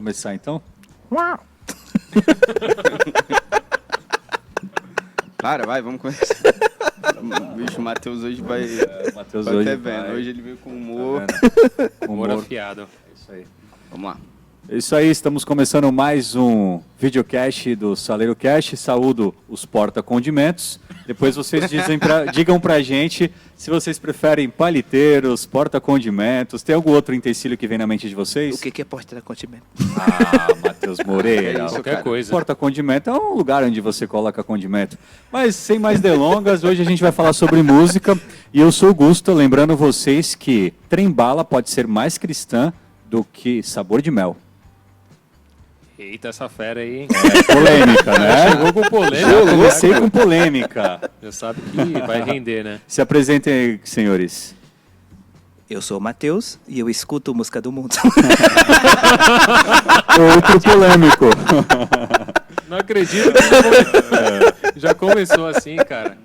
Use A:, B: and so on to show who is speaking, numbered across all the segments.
A: começar então?
B: Vai, vamos começar. Bicho, o Matheus hoje vai até vendo. Hoje ele veio com humor.
C: Humor afiado.
A: É isso aí.
B: Vamos lá.
A: É isso aí, estamos começando mais um videocast do Saleiro Cast. Saúdo os porta-condimentos. Depois vocês digam pra gente se vocês preferem paliteiros, porta-condimentos. Tem algum outro utensílio que vem na mente de vocês?
D: O que é porta-condimento?
A: Ah, Matheus Moreira.
C: Qualquer coisa.
A: Porta-condimento é um lugar onde você coloca condimento. Mas sem mais delongas, hoje a gente vai falar sobre música. E eu sou o Gusto, lembrando vocês que trem-bala pode ser mais cristã do que sabor de mel.
C: Eita, essa fera aí, hein?
A: É polêmica, né?
C: Chegou com polêmica.
A: Eu comecei com polêmica.
C: Já sabe que vai render, né?
A: Se apresentem aí, senhores.
D: Eu sou o Matheus e eu escuto música do mundo.
A: Outro polêmico.
C: Não acredito que já começou assim, cara.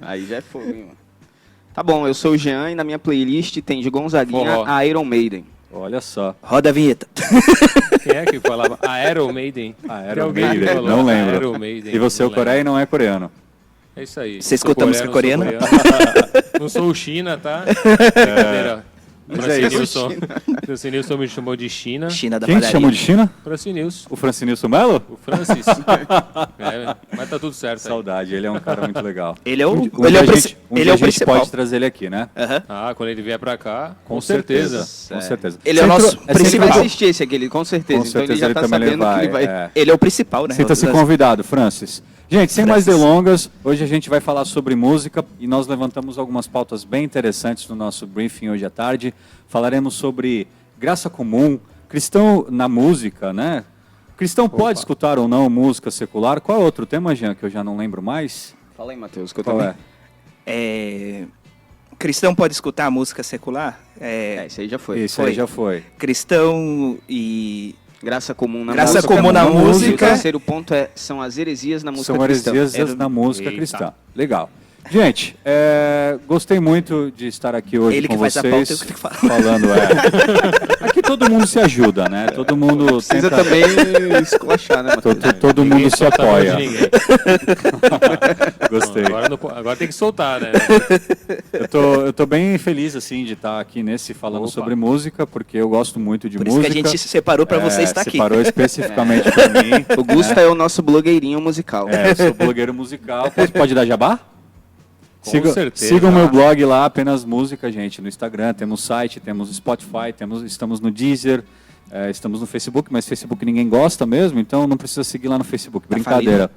B: Aí já é fogo, hein, mano. Tá bom, eu sou o Jean e na minha playlist tem de Gonzaguinha
C: Forró.
B: a Iron Maiden.
A: Olha só.
D: Roda a vinheta.
C: Quem é que falava? Aero Maiden. Tem alguém que falou
A: Não lembro.
C: Aero Maiden.
A: E você,
C: Não
A: o Coreia, não é coreano.
C: É isso aí.
D: Você escuta música coreana?
C: Não sou o China, tá? Brincadeira.
A: Mas é isso.
C: Francis Nilson me chamou de China.
D: China da
A: Quem te
D: padaria.
A: chamou de China?
C: Francis Nilson.
A: O Francinilson Melo?
C: O Francis. Mas tá tudo certo aí.
A: Saudade, ele é um cara muito legal.
D: Ele é o,
A: Um
D: ele
A: dia
D: é o,
A: a
D: princi-
A: gente,
D: ele é o
A: a gente
D: principal.
A: pode trazer ele aqui, né?
D: Aham.
C: Ah, quando ele vier pra cá, com
A: Com
C: certeza.
A: certeza.
D: Ele é o
A: Você
D: nosso
A: entrou-
B: Ele vai
D: principal.
B: assistir esse aqui, com certeza.
A: Com
B: Então ele
A: certeza
B: já
A: ele
B: tá
A: também
B: sabendo que ele vai...
A: é.
D: Ele é o principal, né?
A: Sinta-se convidado, Francis. Gente, sem mais delongas, hoje a gente vai falar sobre música e nós levantamos algumas pautas bem interessantes no nosso briefing hoje à tarde. Falaremos sobre graça comum, cristão na música, né? Cristão pode escutar ou não música secular? Qual é outro tema, Jean, que eu já não lembro mais?
B: Fala aí, Matheus, que eu
A: Qual
B: também...
A: é?
D: Cristão pode escutar música secular?
B: Esse aí já foi.
A: Isso aí já foi.
D: Cristão e...
B: Graça comum na
D: Graça
B: música.
D: comum na
B: E o
D: música.
B: terceiro ponto são as heresias na música
A: São
B: cristã.
A: heresias na música
C: Eita.
A: cristã. Legal. Gente, gostei muito de estar aqui hoje
D: Ele
A: com
D: que faz a pauta,
A: vocês,
D: eu que tenho que falar.
A: falando. Aqui todo mundo se ajuda, né? Todo mundo
B: Precisa
A: tenta...
B: também esculachar, né, Matheus?
A: Todo
C: Ninguém
A: mundo se
C: solta a mão de
A: apoia.
C: ninguém.
A: Gostei.
C: Agora tem que soltar, né?
A: Eu tô bem feliz, assim, de estar aqui falando
C: Opa.
A: sobre música, porque eu gosto muito de
D: Por isso
A: música.
D: que a gente se separou pra você estar aqui.
A: Separou especificamente pra mim.
B: O Gusta é o nosso blogueirinho musical.
A: Eu sou blogueiro musical. Pode dar jabá?
C: Com certeza.
A: Sigam meu blog lá, apenas música, gente, no Instagram. Temos site, temos Spotify, estamos no Deezer, estamos no Facebook, mas Facebook ninguém gosta mesmo, então não precisa seguir lá no Facebook. Brincadeira.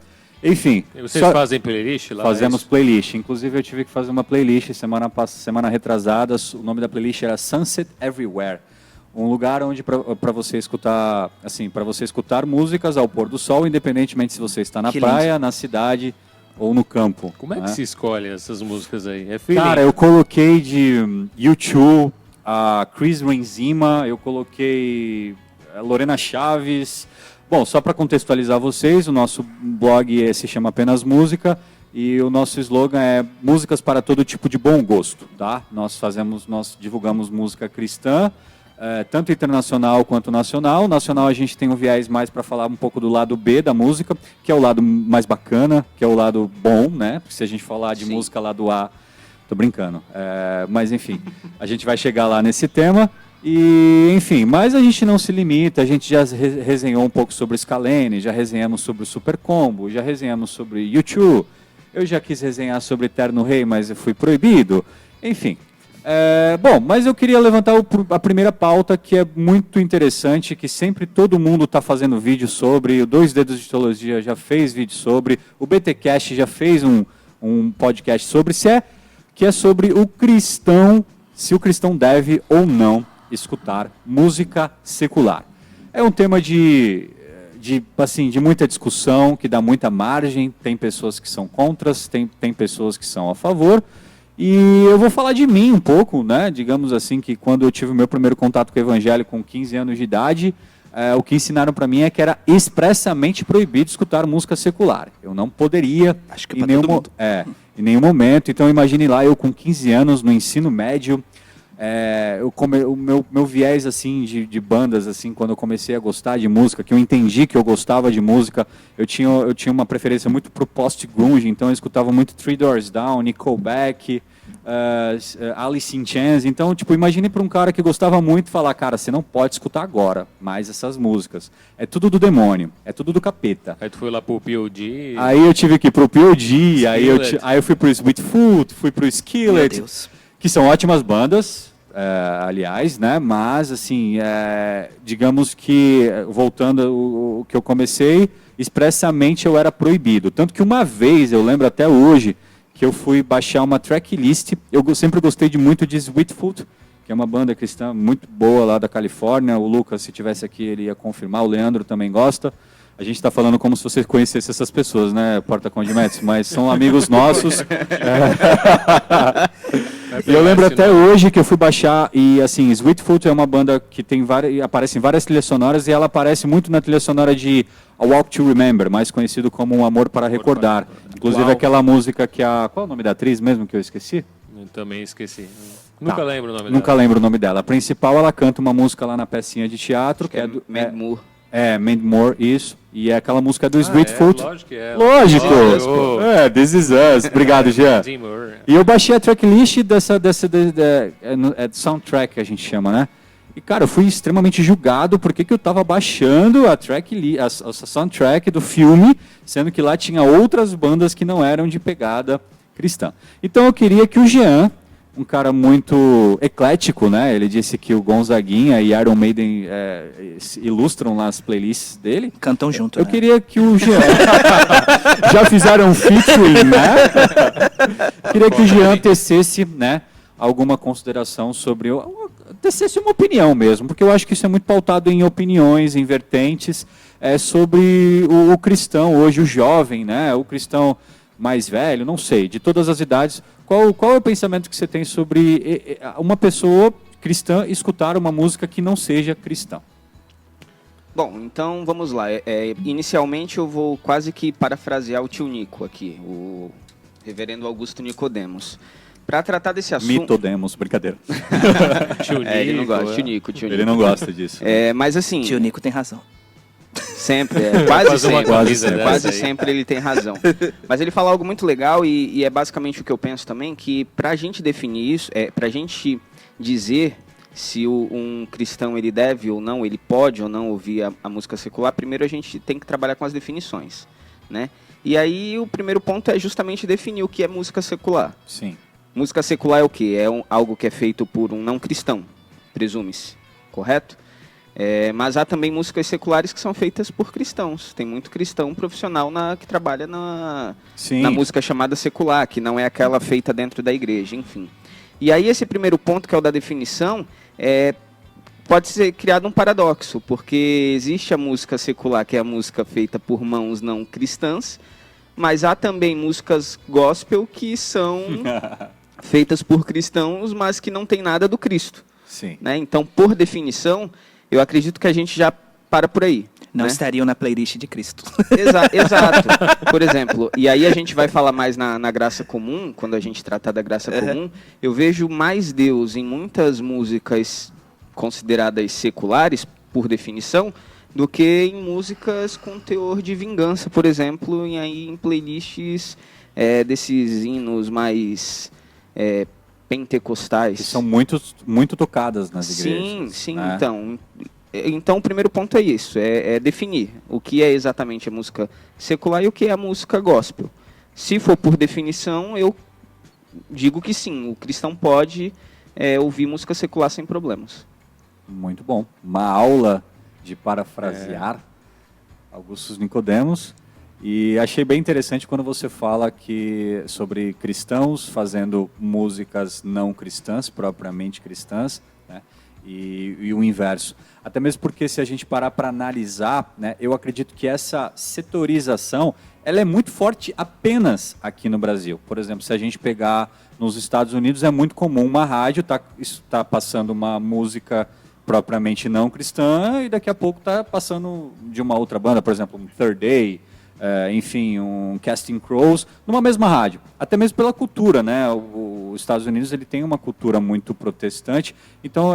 A: Enfim.
C: E vocês fazem playlist lá?
A: Fazemos playlist. Inclusive eu tive que fazer uma playlist semana retrasada. O nome da playlist era Sunset Everywhere. Um lugar onde para você escutar, assim, para você escutar músicas ao pôr do sol, independentemente se você está na
D: Que
A: praia, na cidade ou no campo.
C: Como é que
A: né?
C: se escolhe essas músicas aí? É feeling?
A: Cara, eu coloquei de U2, a Chris Renzima, eu coloquei a Lorena Chaves. Bom, só para contextualizar vocês, o nosso blog se chama Apenas Música e o nosso slogan é músicas para todo tipo de bom gosto, tá? Nós divulgamos música cristã, tanto internacional quanto nacional. Nacional a gente tem um viés mais para falar um pouco do lado B da música, que é o lado mais bacana, que é o lado bom, né? Porque se a gente falar de música lado A, tô brincando. Mas enfim, a gente vai chegar lá nesse tema. E, enfim, mas a gente não se limita, a gente já resenhou um pouco sobre Scalene, já resenhamos sobre o Super Combo, já resenhamos sobre U2, eu já quis resenhar sobre Eterno Rei, mas eu fui proibido. Enfim. Bom, mas eu queria levantar a primeira pauta, que é muito interessante, que sempre todo mundo está fazendo vídeo sobre, o Dois Dedos de Teologia já fez vídeo sobre, o BTcast já fez um podcast sobre, que é sobre o cristão, se o cristão deve ou não escutar música secular. É um tema de muita discussão, que dá muita margem, tem pessoas que são contras, tem pessoas que são a favor. E eu vou falar de mim um pouco, né? Digamos assim, que quando eu tive o meu primeiro contato com o evangelho com 15 anos de idade, o que ensinaram para mim é que era expressamente proibido escutar música secular. Eu não poderia,
D: Acho que para todo mundo.
A: em nenhum momento. Então imagine lá, eu com 15 anos, no ensino médio, o meu viés assim de bandas, assim, quando eu comecei a gostar de música, que eu entendi que eu gostava de música, eu tinha uma preferência muito pro post-grunge, então eu escutava muito Three Doors Down, Nickelback, Alice in Chains. Então, tipo, imagine para um cara que gostava muito falar, cara, você não pode escutar agora mais essas músicas. É tudo do demônio, é tudo do capeta.
C: Aí tu foi lá pro POD.
A: Aí eu tive que ir pro POD, aí eu fui pro Sweetfoot, fui pro Skillet, que são ótimas bandas, aliás, né? Mas, assim, digamos que, voltando o que eu comecei, expressamente eu era proibido. Tanto que uma vez, eu lembro até hoje, que eu fui baixar uma tracklist. Eu sempre gostei muito de Sweetfoot, que é uma banda cristã muito boa lá da Califórnia. O Lucas, se tivesse aqui, ele ia confirmar. O Leandro também gosta. A gente está falando como se você conhecesse essas pessoas, né, Porta Condimentos? Mas são amigos nossos. E eu lembro até hoje que eu fui baixar, e assim, Sweetfoot é uma banda que tem aparece em várias trilhas sonoras, e ela aparece muito na trilha sonora de A Walk to Remember, mais conhecido como Um Amor para Recordar. Inclusive aquela música que qual é o nome da atriz mesmo que eu esqueci?
C: Eu também esqueci. Nunca lembro o nome dela.
A: Nunca lembro o nome dela. A principal, ela canta uma música lá na pecinha de teatro, que é do
B: Mandy Moore.
A: Mandy Moore, isso. E é aquela música do Sweetfoot.
C: Lógico que é.
A: Lógico! This Is Us. Obrigado, Jean. E eu baixei a tracklist dessa soundtrack que a gente chama, né? E, cara, eu fui extremamente julgado porque que eu tava baixando a soundtrack do filme, sendo que lá tinha outras bandas que não eram de pegada cristã. Então eu queria que o Jean, um cara muito eclético, né? Ele disse que o Gonzaguinha e Iron Maiden ilustram lá as playlists dele.
D: Cantam junto,
A: Eu
D: né?
A: queria que o Jean... Já fizeram um featuring, né? Queria que o Jean tecesse, né, alguma consideração sobre... Tecesse uma opinião mesmo, porque eu acho que isso é muito pautado em opiniões, em vertentes, sobre o cristão hoje, o jovem, né? O cristão mais velho, não sei, de todas as idades. Qual é o pensamento que você tem sobre uma pessoa cristã escutar uma música que não seja cristã?
B: Bom, então vamos lá. Inicialmente eu vou quase que parafrasear o tio Nico aqui, o reverendo Augusto Nicodemos. Para tratar desse assunto...
A: Mitodemos, brincadeira.
C: Tio Nico,
B: ele não gosta, tio Nico.
A: Ele não gosta disso.
B: Mas assim...
D: Tio Nico tem razão.
B: Sempre, quase sempre ele tem razão. Mas ele fala algo muito legal e é basicamente o que eu penso também, que para a gente definir isso, para a gente dizer se um cristão ele deve ou não, ele pode ou não ouvir a música secular, primeiro a gente tem que trabalhar com as definições, né? E aí o primeiro ponto é justamente definir o que é música secular.
A: Sim.
B: Música secular é o quê? Algo que é feito por um não cristão, presume-se, correto? Mas há também músicas seculares que são feitas por cristãos. Tem muito cristão profissional que trabalha na música chamada secular, que não é aquela feita dentro da igreja, enfim. E aí esse primeiro ponto, que é o da definição, pode ser criado um paradoxo, porque existe a música secular, que é a música feita por mãos não cristãs, mas há também músicas gospel que são feitas por cristãos, mas que não tem nada do Cristo.
A: Sim.
B: Né? Então, por definição, eu acredito que a gente já para por aí.
D: Não
B: né?
D: estariam na playlist de Cristo.
B: Exato. Por exemplo, e aí a gente vai falar mais na graça comum, quando a gente tratar da graça comum, eu vejo mais Deus em muitas músicas consideradas seculares, por definição, do que em músicas com teor de vingança, por exemplo, e aí em playlists desses hinos mais pentecostais.
A: Que são muito tocadas nas igrejas.
B: Sim,
A: né?
B: Então o primeiro ponto é isso, é definir o que é exatamente a música secular e o que é a música gospel. Se for por definição, eu digo que sim, o cristão pode ouvir música secular sem problemas.
A: Muito bom. Uma aula de parafrasear Augustus Nicodemos. E achei bem interessante quando você fala sobre cristãos fazendo músicas não cristãs, propriamente cristãs, né? E o inverso. Até mesmo porque se a gente parar para analisar, né, eu acredito que essa setorização ela é muito forte apenas aqui no Brasil. Por exemplo, se a gente pegar nos Estados Unidos, é muito comum uma rádio tá passando uma música propriamente não cristã e daqui a pouco está passando de uma outra banda, por exemplo, um Third Day, enfim, um Casting Crows, numa mesma rádio. Até mesmo pela cultura, né? os Estados Unidos ele tem uma cultura muito protestante, então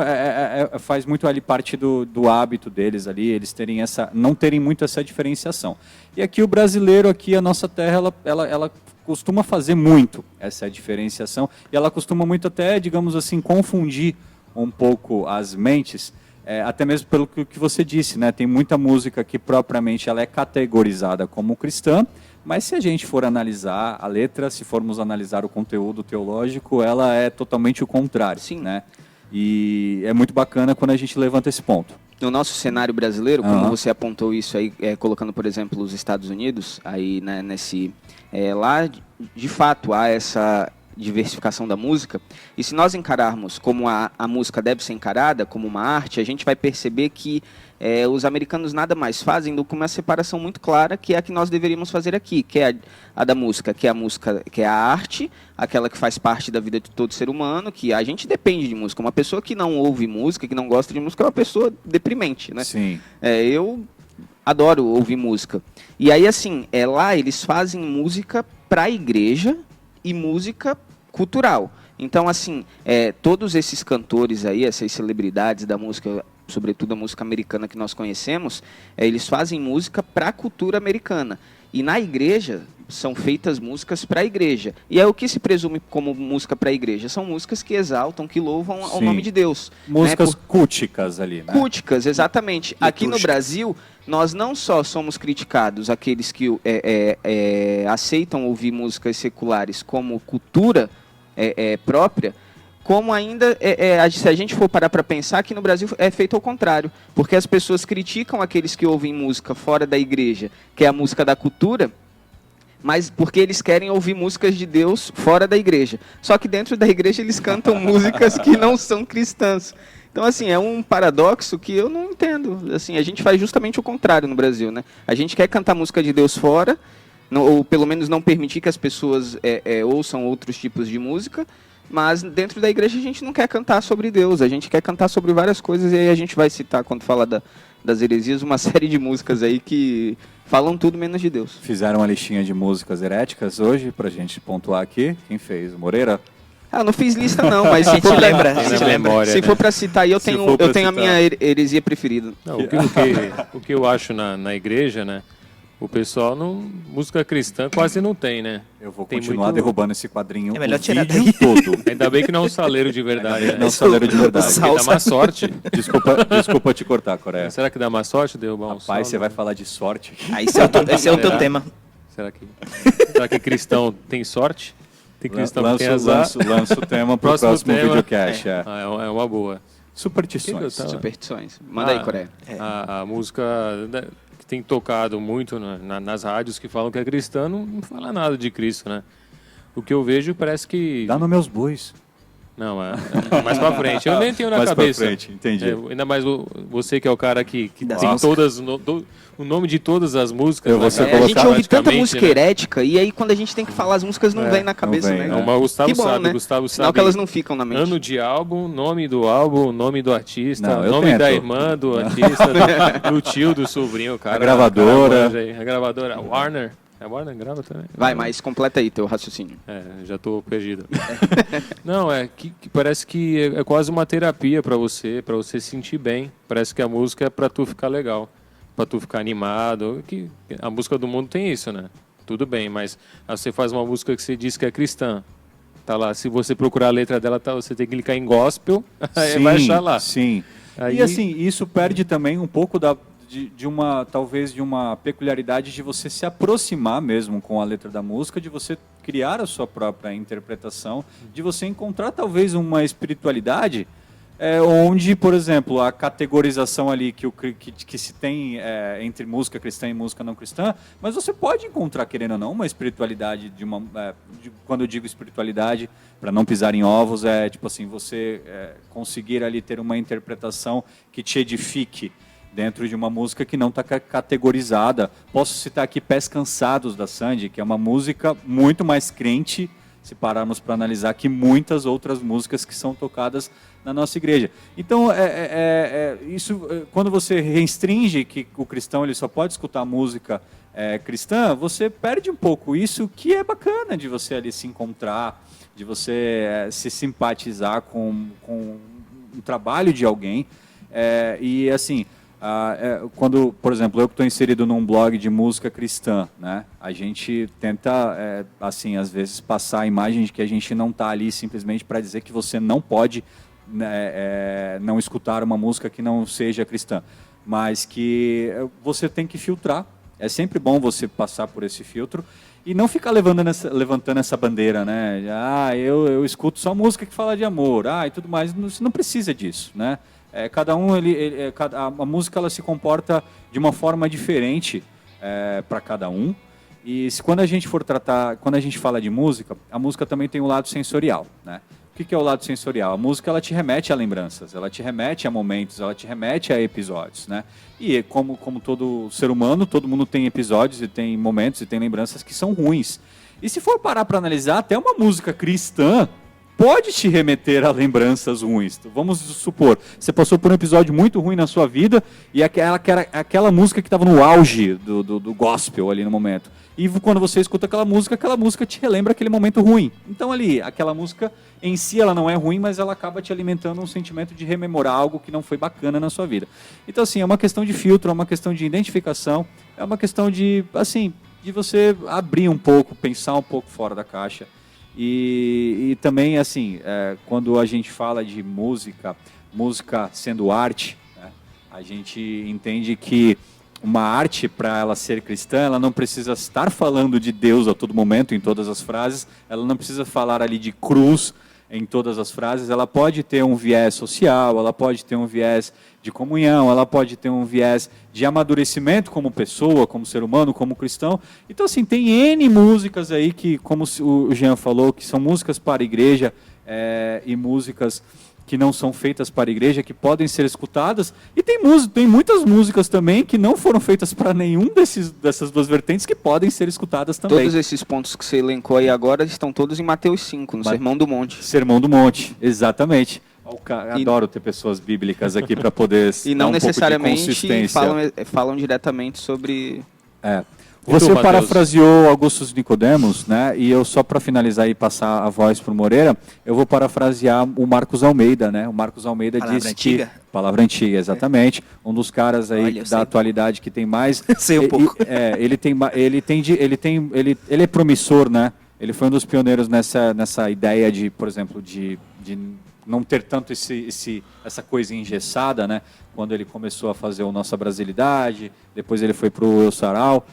A: faz muito ali parte do hábito deles ali, eles terem não terem muito essa diferenciação. E aqui o brasileiro, aqui a nossa terra, ela costuma fazer muito essa diferenciação, e ela costuma muito até, digamos assim, confundir um pouco as mentes, até mesmo pelo que você disse, né? Tem muita música que propriamente ela é categorizada como cristã, mas se a gente for analisar a letra, se formos analisar o conteúdo teológico, ela é totalmente o contrário.
B: Sim.
A: Né? E é muito bacana quando a gente levanta esse ponto.
B: No nosso cenário brasileiro, como você apontou isso aí, colocando, por exemplo, os Estados Unidos, aí, né, lá, de fato, há essa diversificação da música, e se nós encararmos como a música deve ser encarada, como uma arte, a gente vai perceber que os americanos nada mais fazem do que uma separação muito clara, que é a que nós deveríamos fazer aqui, que é a da música, que é a arte, aquela que faz parte da vida de todo ser humano, que a gente depende de música. Uma pessoa que não ouve música, que não gosta de música, é uma pessoa deprimente, né?
A: Sim.
B: Eu adoro ouvir música. E aí, assim, lá eles fazem música para a igreja e música cultural. Então, assim, todos esses cantores aí, essas celebridades da música, sobretudo a música americana que nós conhecemos, eles fazem música para a cultura americana. E na igreja, são feitas músicas para a igreja. E é o que se presume como música para a igreja? São músicas que exaltam, que louvam ao nome de Deus.
A: Músicas culticas ali, né?
B: Culticas, exatamente. Aqui no Brasil, nós não só somos criticados, aqueles que aceitam ouvir músicas seculares como cultura própria, como ainda, se a gente for parar para pensar, que no Brasil é feito ao contrário. Porque as pessoas criticam aqueles que ouvem música fora da igreja, que é a música da cultura, mas porque eles querem ouvir músicas de Deus fora da igreja. Só que dentro da igreja eles cantam músicas que não são cristãs. Então, assim, é um paradoxo que eu não entendo. Assim, a gente faz justamente o contrário no Brasil, né? A gente quer cantar música de Deus fora, ou pelo menos não permitir que as pessoas ouçam outros tipos de música, mas dentro da igreja a gente não quer cantar sobre Deus, a gente quer cantar sobre várias coisas, e aí a gente vai citar, quando fala das heresias, uma série de músicas aí que falam tudo menos de Deus.
A: Fizeram uma listinha de músicas heréticas hoje, pra gente pontuar aqui. Quem fez? O Moreira?
B: Eu não fiz lista não, mas se for se for para citar aí, eu tenho a minha heresia preferida.
C: Não, o que eu acho na igreja, né? O pessoal música cristã quase não tem, né?
A: Eu vou continuar derrubando esse quadrinho.
D: É melhor
A: o
D: tirar
A: vídeo todo.
C: Ainda bem que não é um saleiro de verdade. Né?
A: Não é um saleiro de verdade.
C: Porque dá má sorte.
A: Desculpa te cortar, Coreia.
C: Será que dá má sorte derrubar um
A: Rapaz, você vai falar de sorte aqui.
D: Esse é o teu tema.
C: Será que cristão tem sorte? Tem cristão que tem azar?
A: Lança o tema pro próximo videocast.
C: É uma boa.
A: Superstições.
B: Superstições. Manda aí, Coreia.
C: A música que tem tocado muito nas rádios que falam que é cristã não fala nada de Cristo, né? O que eu vejo parece que...
A: Dá no meus bois.
C: Não, mais pra frente. Eu nem tenho na cabeça.
A: Mais pra frente, entendi.
C: Ainda mais você que é o cara que tem todas... o nome de todas as músicas.
B: A gente ouve tanta música herética, e aí quando a gente tem que falar as músicas não vem na cabeça,
A: não vem,
B: né?
C: Não, mas o Gustavo
B: que bom,
C: sabe,
B: né?
C: Gustavo
B: Sinal
C: sabe.
B: que elas não ficam na mente.
C: Ano de álbum, nome do álbum, nome do artista,
A: Não, eu
C: nome
A: tento.
C: da irmã do artista, do tio, do sobrinho, cara.
A: A gravadora.
C: A gravadora, a Warner. A Warner grava também.
B: Vai, mas completa aí teu raciocínio.
C: Já tô perdido. Não, que parece que é quase uma terapia pra você sentir bem. Parece que a música é pra tu ficar legal, pra tu ficar animado. Que a música do mundo tem isso, né? Tudo bem, mas você faz uma música que você diz que é cristã. Tá lá, se você procurar a letra dela, você tem que clicar em gospel, aí vai achar lá.
A: Sim.
C: Aí...
A: E assim, isso perde também um pouco de uma peculiaridade de você se aproximar mesmo com a letra da música, de você criar a sua própria interpretação, de você encontrar talvez uma espiritualidade onde, por exemplo, a categorização ali que se tem entre música cristã e música não cristã, mas você pode encontrar, querendo ou não, uma espiritualidade quando eu digo espiritualidade, para não pisar em ovos, tipo assim, você conseguir ali ter uma interpretação que te edifique dentro de uma música que não está categorizada. Posso citar aqui Pés Cansados, da Sandy, que é uma música muito mais crente, se pararmos para analisar, que muitas outras músicas que são tocadas na nossa igreja. Então, isso, quando você restringe que o cristão ele só pode escutar música cristã, você perde um pouco isso, que é bacana de você ali se encontrar, de você se simpatizar com o trabalho de alguém. E assim, quando, por exemplo, eu que estou inserido num blog de música cristã, né, a gente tenta, assim, às vezes passar a imagem de que a gente não está ali simplesmente para dizer que você não pode não escutar uma música que não seja cristã, mas que você tem que filtrar. É sempre bom você passar por esse filtro e não ficar levantando essa bandeira, né? Eu escuto só música que fala de amor, e tudo mais. Você não precisa disso, né? Cada um, a música ela se comporta de uma forma diferente para cada um. E quando a gente fala de música, a música também tem um lado sensorial, né? O que é o lado sensorial? A música ela te remete a lembranças, ela te remete a momentos, ela te remete a episódios, né? E como todo ser humano, todo mundo tem episódios e tem momentos e tem lembranças que são ruins. E se for parar para analisar, até uma música cristã pode te remeter a lembranças ruins. Vamos supor, você passou por um episódio muito ruim na sua vida e aquela música que estava no auge do gospel ali no momento. E quando você escuta aquela música te relembra aquele momento ruim. Então ali, aquela música em si ela não é ruim, mas ela acaba te alimentando um sentimento de rememorar algo que não foi bacana na sua vida. Então assim, é uma questão de filtro, é uma questão de identificação, é uma questão de, assim, de você abrir um pouco, pensar um pouco fora da caixa. E também, assim, quando a gente fala de música sendo arte, né, a gente entende que uma arte, para ela ser cristã, ela não precisa estar falando de Deus a todo momento, em todas as frases, ela não precisa falar ali de cruz em todas as frases, ela pode ter um viés social, ela pode ter um viés de comunhão, ela pode ter um viés de amadurecimento como pessoa, como ser humano, como cristão. Então, assim, tem N músicas aí que, como o Jean falou, que são músicas para a igreja e músicas que não são feitas para a igreja, que podem ser escutadas. E tem muitas músicas também que não foram feitas para nenhum dessas duas vertentes, que podem ser escutadas também.
B: Todos esses pontos que você elencou aí agora estão todos em Mateus 5, no Sermão do Monte.
A: Sermão do Monte, exatamente. Adoro ter pessoas bíblicas aqui para poder
B: e não
A: dar um
B: necessariamente
A: pouco de consistência.
B: falam diretamente sobre...
A: Você parafraseou Augustus Nicodemos, né? E eu, só para finalizar e passar a voz para o Moreira, eu vou parafrasear o Marcos Almeida, né? O Marcos Almeida disse que... Palavra antiga, exatamente. Um dos caras aí da atualidade que tem mais...
D: Sei um pouco.
A: Ele é promissor, né? Ele foi um dos pioneiros nessa ideia de, por exemplo, de não ter tanto essa coisa engessada, né? Quando ele começou a fazer o Nossa Brasilidade, depois ele foi para o Eu Sarau.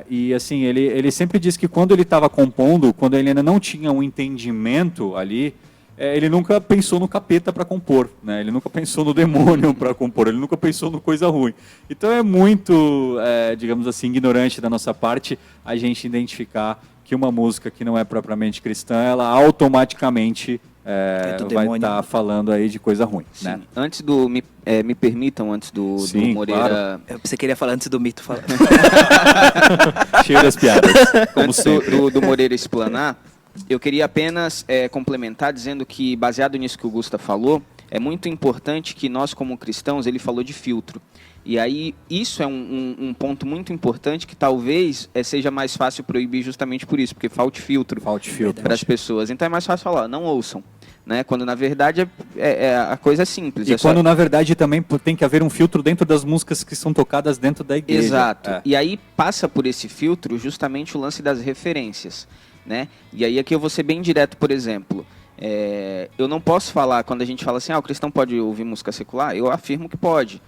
A: E assim, ele sempre disse que quando ele estava compondo, quando ele ainda não tinha um entendimento ali, ele nunca pensou no capeta para compor, né? Ele nunca pensou no demônio para compor, ele nunca pensou no coisa ruim. Então é muito, digamos assim, ignorante da nossa parte a gente identificar que uma música que não é propriamente cristã, ela automaticamente vai estar falando aí de coisa ruim, né?
B: Antes me permitam, antes do Moreira...
D: Claro. Você queria falar antes do Mito falar.
A: Cheio das piadas, como
B: antes
A: sempre.
B: do Moreira explanar, eu queria apenas complementar dizendo que, baseado nisso que o Gusta falou, é muito importante que nós, como cristãos, ele falou de filtro. E aí, isso é um ponto muito importante que talvez seja mais fácil proibir justamente por isso, porque falta filtro para as pessoas. Então é mais fácil falar, não ouçam. Né? Quando na verdade a coisa é simples.
A: E quando na verdade também tem que haver um filtro dentro das músicas que são tocadas dentro da igreja.
B: Exato. E aí passa por esse filtro justamente o lance das referências. Né? E aí aqui eu vou ser bem direto, por exemplo. Eu não posso falar, quando a gente fala assim, o cristão pode ouvir música secular, eu afirmo que pode.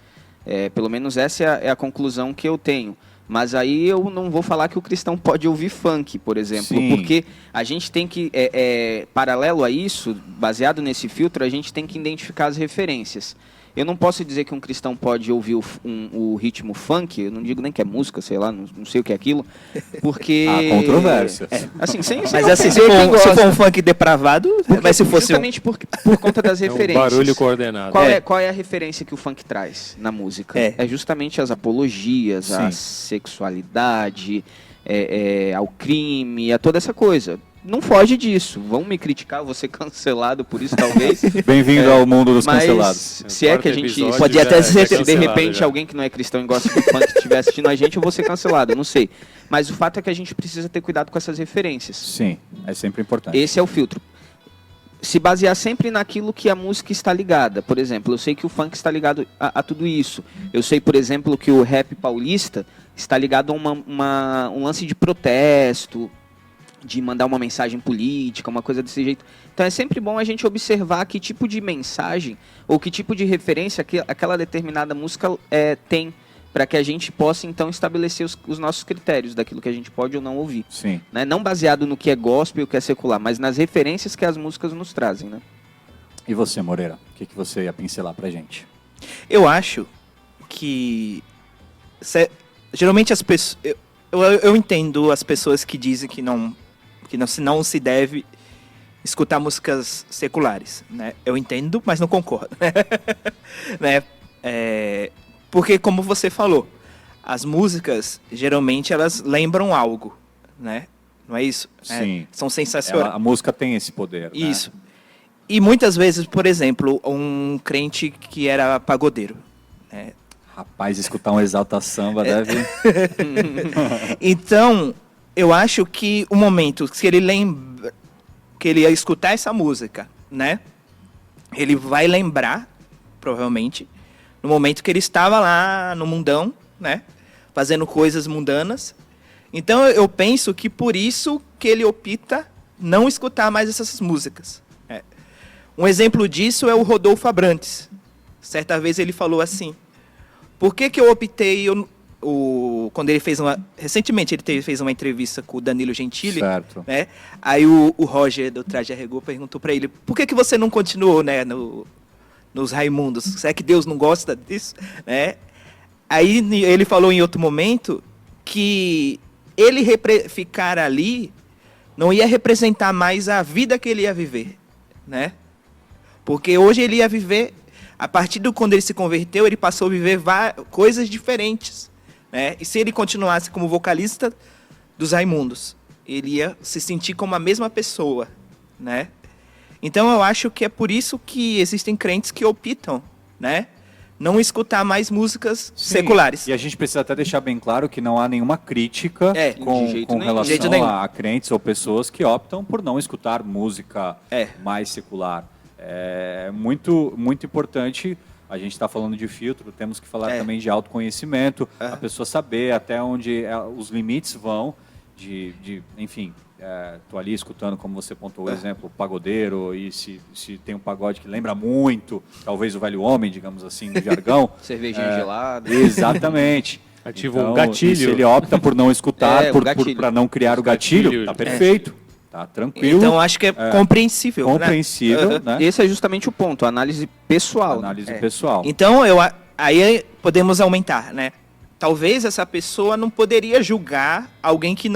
B: Pelo menos essa é a conclusão que eu tenho. Mas aí eu não vou falar que o cristão pode ouvir funk, por exemplo. Sim. Porque a gente tem que, paralelo a isso, baseado nesse filtro, a gente tem que identificar as referências. Eu não posso dizer que um cristão pode ouvir o ritmo funk, eu não digo nem que é música, sei lá, não sei o que é aquilo, porque...
A: Há controvérsias.
B: Assim,
D: mas assim, se for um funk depravado, mas se fosse
B: justamente por conta das referências.
C: Barulho coordenado.
B: Qual é a referência que o funk traz na música? É justamente as apologias, a sexualidade, ao crime, a toda essa coisa. não foge disso. Vão me criticar, eu vou ser cancelado por isso, talvez.
A: Bem-vindo ao mundo dos
B: Mas
A: cancelados.
B: se é que a gente...
C: Episódio
B: Pode
C: já-
B: até
C: já
B: ser, de
C: cancelado,
B: repente,
C: já.
B: alguém que não é cristão e gosta do funk estiver assistindo a gente, eu vou ser cancelado, não sei. Mas o fato é que a gente precisa ter cuidado com essas referências.
A: Sim, é sempre importante.
B: Esse é o filtro. Se basear sempre naquilo que a música está ligada. Por exemplo, eu sei que o funk está ligado a tudo isso. Eu sei, por exemplo, que o rap paulista está ligado a um lance de protesto, de mandar uma mensagem política, uma coisa desse jeito. Então é sempre bom a gente observar que tipo de mensagem ou que tipo de referência que aquela determinada música tem, para que a gente possa então estabelecer os nossos critérios daquilo que a gente pode ou não ouvir.
A: Sim.
B: Né? Não baseado no que é gospel e o que é secular, mas nas referências que as músicas nos trazem. Né?
A: E você, Moreira? O que você ia pincelar pra gente?
D: Eu acho que geralmente as pessoas, eu entendo as pessoas que dizem que não se deve escutar músicas seculares, né? Eu entendo, mas não concordo, né? Porque como você falou, as músicas geralmente elas lembram algo, né? Não é isso?
A: Sim.
D: São sensacionais.
A: A música tem esse poder. Né?
D: Isso. E muitas vezes, por exemplo, um crente que era pagodeiro, né?
A: Rapaz, escutar um Exalta Samba deve...
D: Então, eu acho que o momento que ele ia escutar essa música, né? Ele vai lembrar, provavelmente, no momento que ele estava lá no mundão, né? Fazendo coisas mundanas. Então, eu penso que por isso que ele opta não escutar mais essas músicas. Um exemplo disso é o Rodolfo Abrantes. Certa vez ele falou assim: por que eu optei... quando ele recentemente ele fez uma entrevista com o Danilo Gentili,
A: Certo.
D: né? Aí o Roger do Traje a Rigor perguntou para ele: por que você não continuou, né, nos Raimundos? Será que Deus não gosta disso, né? Aí ele falou em outro momento que ele ficar ali não ia representar mais a vida que ele ia viver, né? Porque hoje ele ia viver, a partir de quando ele se converteu, ele passou a viver coisas diferentes, né? E se ele continuasse como vocalista dos Raimundos, ele ia se sentir como a mesma pessoa, né? Então eu acho que é por isso que existem crentes que optam, né, não escutar mais músicas
A: Sim,
D: seculares.
A: E a gente precisa até deixar bem claro que não há nenhuma crítica
B: de jeito
A: com
B: nenhum.
A: relação
D: De jeito nenhum.
A: a crentes ou pessoas que optam por não escutar música mais secular. É muito, muito importante. A gente está falando de filtro, temos que falar também de autoconhecimento, a pessoa saber até onde os limites vão enfim, tô ali escutando, como você pontuou o exemplo, pagodeiro, e se tem um pagode que lembra muito, talvez o velho homem, digamos assim, no jargão.
B: Cervejinha gelada.
A: Exatamente.
C: Ativa
A: Então,
C: um gatilho.
A: e se ele opta por não escutar,
B: o gatilho.
A: para não criar o gatilho,
C: gatilho.
A: tá perfeito, tá tranquilo,
D: Então acho que é compreensível,
A: compreensível,
D: né?
A: né?
B: Esse é justamente o ponto, a análise pessoal. né?
A: Análise pessoal.
D: Então, aí podemos aumentar, né? Talvez essa pessoa não poderia julgar alguém que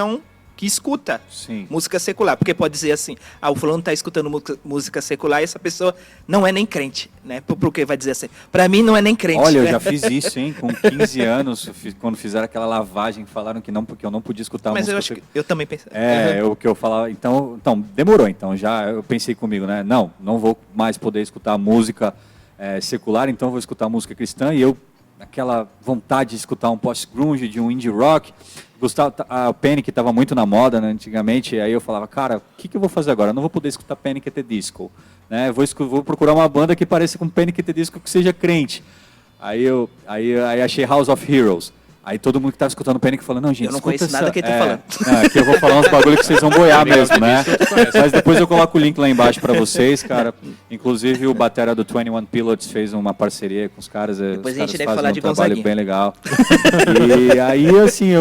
D: escuta
A: Sim.
D: música secular, porque pode dizer assim: o fulano está escutando música secular e essa pessoa não é nem crente, né? Porque vai dizer assim: para mim não é nem crente.
A: Olha, eu
D: né?
A: já fiz isso, hein? Com 15 anos, quando fizeram aquela lavagem, falaram que não, porque eu não podia escutar
D: Mas
A: música.
D: eu acho que eu também pensei.
A: O que eu falava. Então, demorou. Então, já eu pensei comigo, né? Não vou mais poder escutar música secular, então vou escutar música cristã. E eu, aquela vontade de escutar um post-grunge, de um indie rock. A Panic estava muito na moda, né, antigamente, aí eu falava, cara, o que eu vou fazer agora? Eu não vou poder escutar Panic! At the Disco, né? Vou procurar uma banda que pareça com Panic! At the Disco, que seja crente. Aí achei House of Heroes. Aí todo mundo que estava escutando Panic! Falando, não, gente,
D: Eu não conheço nada que ele tá falando.
A: Aqui eu vou falar uns bagulho que vocês vão boiar mesmo, né? Mas depois eu coloco o link lá embaixo para vocês, cara. Inclusive o batera do 21 Pilots fez uma parceria com os caras.
D: Depois
A: os
D: a gente
A: caras
D: deve
A: fazem
D: falar
A: um
D: de
A: trabalho
D: Gonzaguinha.
A: bem legal. E aí, assim,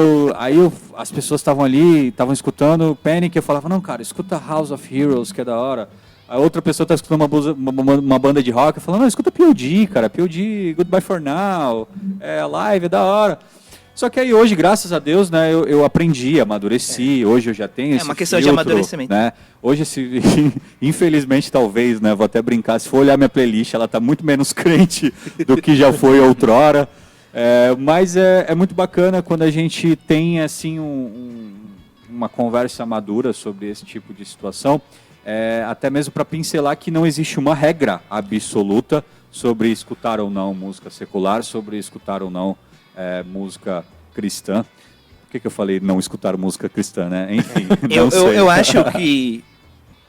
A: as pessoas estavam ali, estavam escutando Panic! Eu falava, não, cara, escuta House of Heroes, que é da hora. A outra pessoa está escutando uma banda de rock, eu falo, não, escuta P.O.D., cara, P.O.D., Goodbye for Now, Live, é da hora. Só que aí hoje, graças a Deus, né, eu aprendi, amadureci, hoje eu já tenho esse
D: uma questão de
A: filtro,
D: amadurecimento.
A: né? Hoje, infelizmente, talvez, né, vou até brincar, se for olhar minha playlist, ela está muito menos crente do que já foi outrora. Mas é muito bacana quando a gente tem, assim, uma conversa madura sobre esse tipo de situação, até mesmo para pincelar que não existe uma regra absoluta sobre escutar ou não música secular, sobre escutar ou não música cristã. Por que eu falei não escutar música cristã, né? Enfim, não sei.
D: Eu acho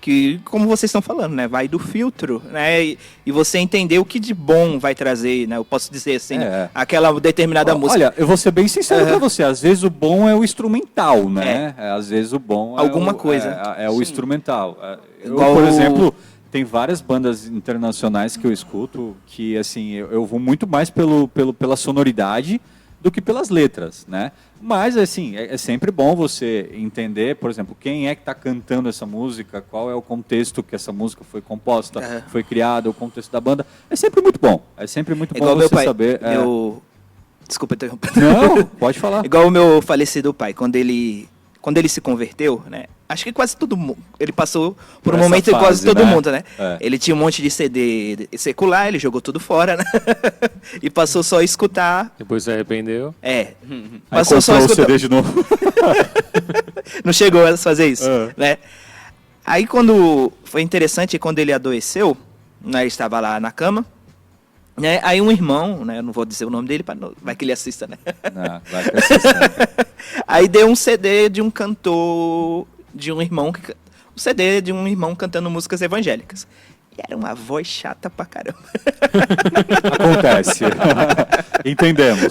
D: que, como vocês estão falando, né, vai do filtro, né, e você entender o que de bom vai trazer, né, eu posso dizer assim, aquela determinada música.
A: Olha, eu vou ser bem sincero pra você, às vezes o bom é o instrumental, né? Às vezes o bom
D: alguma coisa.
A: É o instrumental.
D: Igual
A: por exemplo, tem várias bandas internacionais que eu escuto que, assim, eu vou muito mais pela sonoridade do que pelas letras, né? Mas, assim, é sempre bom você entender, por exemplo, quem é que está cantando essa música, qual é o contexto que essa música foi composta, foi criada, o contexto da banda. É sempre muito bom. É sempre muito bom você saber.
D: Desculpa interromper.
A: Não, pode falar.
D: Igual o meu falecido pai, quando ele se converteu, né? Acho que quase todo mundo. Ele passou por um momento
A: fase,
D: quase todo
A: né?
D: mundo, né? Ele tinha um monte de CD secular, ele jogou tudo fora, né? E passou só a escutar.
C: Depois se arrependeu.
A: Passou só a escutar o CD de novo.
D: Não chegou a fazer isso, né? Aí quando foi interessante, quando ele adoeceu, né? Ele estava lá na cama. Né? Aí um irmão, né? Eu não vou dizer o nome dele, vai que ele assista, né?
A: Não, vai que ele assista.
D: Aí deu um CD de um cantor, de um irmão, um CD de um irmão cantando músicas evangélicas. E era uma voz chata pra caramba.
A: Acontece. Entendemos.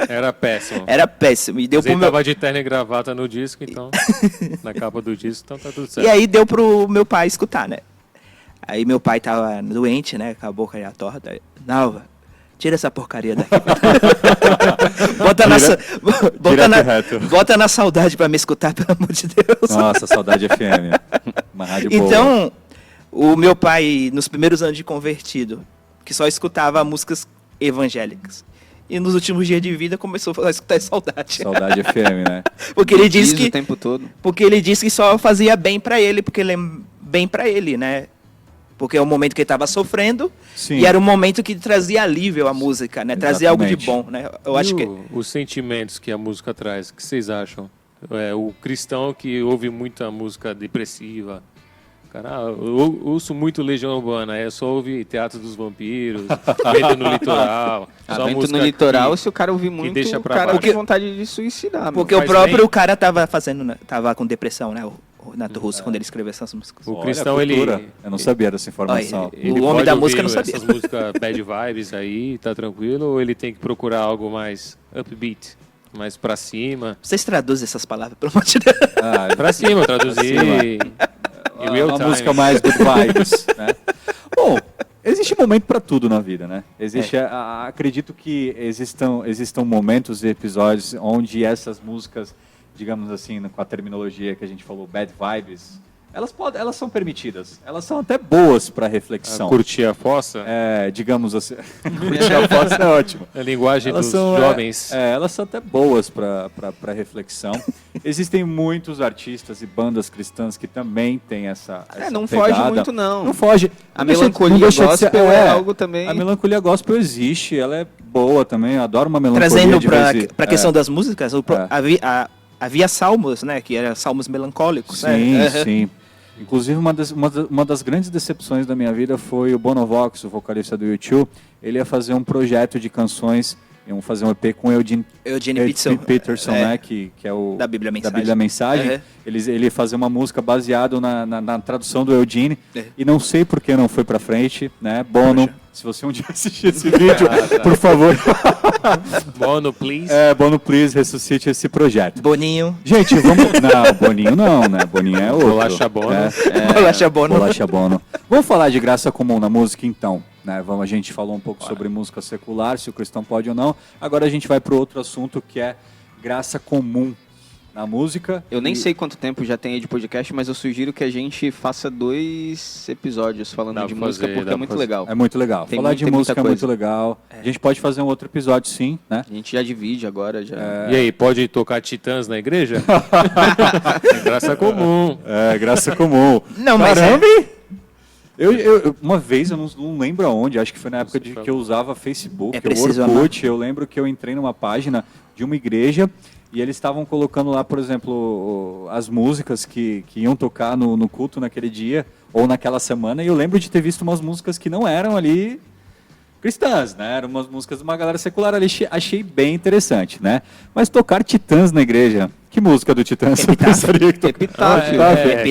C: Era péssimo.
D: Era péssimo. E deu
C: Mas ele tava de terno e gravata no disco, então, na capa do disco, então tá tudo certo.
D: E aí deu pro meu pai escutar, né? Aí meu pai tava doente, né? Com a boca já torta. Nalva, tira essa porcaria daqui. Bota na saudade pra me escutar, pelo amor de Deus.
A: Nossa, saudade FM. Uma rádio boa.
D: Então, o meu pai, nos primeiros anos de convertido, que só escutava músicas evangélicas. E nos últimos dias de vida começou a escutar saudade.
A: Saudade FM, né?
D: Porque ele disse que
B: o tempo todo.
D: Porque ele disse que só fazia bem pra ele, porque ele bem pra ele, né? Porque é o momento que ele estava sofrendo.
A: Sim.
D: E era um momento que trazia alívio à música, né? Trazia algo de bom, né? Eu acho que
C: os sentimentos que a música traz, o que vocês acham? O cristão que ouve muita música depressiva. Cara, eu ouço muito Legião Urbana, só ouve Teatro dos Vampiros, Vento no Litoral. Só
B: Vento
C: música
B: no Litoral, se o cara ouvir muito,
C: deixa
B: o
C: pra
B: cara
C: baixo.
B: tem vontade de suicidar.
D: porque o próprio cara tava com depressão, né? O Renato Russo, quando ele escreveu essas músicas.
C: O
A: Olha,
C: cristão, ele...
A: Eu não sabia dessa informação.
C: Ele
D: O homem da
C: pode
D: música
C: ouvir
D: não sabia.
C: essas músicas bad vibes aí, tá tranquilo? Ou ele tem que procurar algo mais upbeat, mais pra cima?
D: Vocês traduzem essas palavras, pelo amor de Deus.
C: Pra cima, eu traduzi em real
A: Uma
C: time.
A: música mais good vibes, né? Bom, existe momento para tudo na vida, né? Acredito que existam momentos e episódios onde essas músicas, digamos assim, com a terminologia que a gente falou, bad vibes, elas são permitidas. Elas são até boas para reflexão.
C: Curtir a fossa?
A: Digamos assim. Curtir a fossa é ótimo.
C: A linguagem
A: Elas
C: dos
A: são,
C: jovens.
A: elas são até boas para reflexão. Existem muitos artistas e bandas cristãs que também têm essa
B: não
A: pegada.
B: foge muito, não.
A: Não foge.
B: A
A: Não
B: melancolia
A: deixa de ser-
B: gospel é algo também.
A: A melancolia gospel existe, ela é boa também. Eu adoro uma melancolia.
D: Trazendo
A: de vez
D: para a
A: em-
D: questão das músicas, havia salmos, né? Que eram salmos melancólicos.
A: Sim,
D: né?
A: sim. Inclusive, uma das grandes decepções da minha vida foi o Bono Vox, o vocalista do U2. Ele ia fazer um projeto de canções, iam fazer um EP com Eugene Peterson, né, que é o
D: Da Bíblia Mensagem.
A: Mensagem.
D: Uhum.
A: Ele ia fazer uma música baseada na tradução do Eugene. E não sei por que não foi pra frente, né? Bono, se você um dia assistir esse vídeo, por favor.
C: Bono, please.
A: Bono, please, ressuscite esse projeto.
D: Boninho.
A: Gente, vamos... Não, Boninho não, né? Boninho é outro.
C: Bolacha Bono.
D: Bolacha Bono.
A: Bolacha Bono. Vamos falar de graça comum na música, então. Né? A gente falou um pouco sobre música secular, se o cristão pode ou não. Agora a gente vai para outro assunto que é graça comum na música.
B: Eu nem sei quanto tempo já tem aí de podcast, mas eu sugiro que a gente faça 2 episódios falando
C: Dá
B: de
C: pra
B: música,
C: fazer,
B: porque
C: dá
B: é muito
C: pra fazer.
B: legal.
A: É muito legal.
B: Tem
A: Falar
B: muito-
A: de
B: tem muita
A: música é muito
B: coisa.
A: legal. A gente pode fazer um outro episódio, sim, né?
B: A gente já divide agora, já.
C: E aí, pode tocar Titãs na igreja? É graça comum.
A: Graça comum.
D: Não, mas
A: Caramba! Uma vez, eu não lembro aonde, acho que foi na época que eu usava Facebook,
D: É
A: o
D: preciso
A: Orkut, eu lembro que eu entrei numa página de uma igreja e eles estavam colocando lá, por exemplo, as músicas que iam tocar no culto naquele dia, ou naquela semana, e eu lembro de ter visto umas músicas que não eram ali cristãs, né? Eram umas músicas de uma galera secular ali, achei bem interessante, né? Mas tocar Titãs na igreja, que música do Titãs você pensaria que
B: Epitáfio.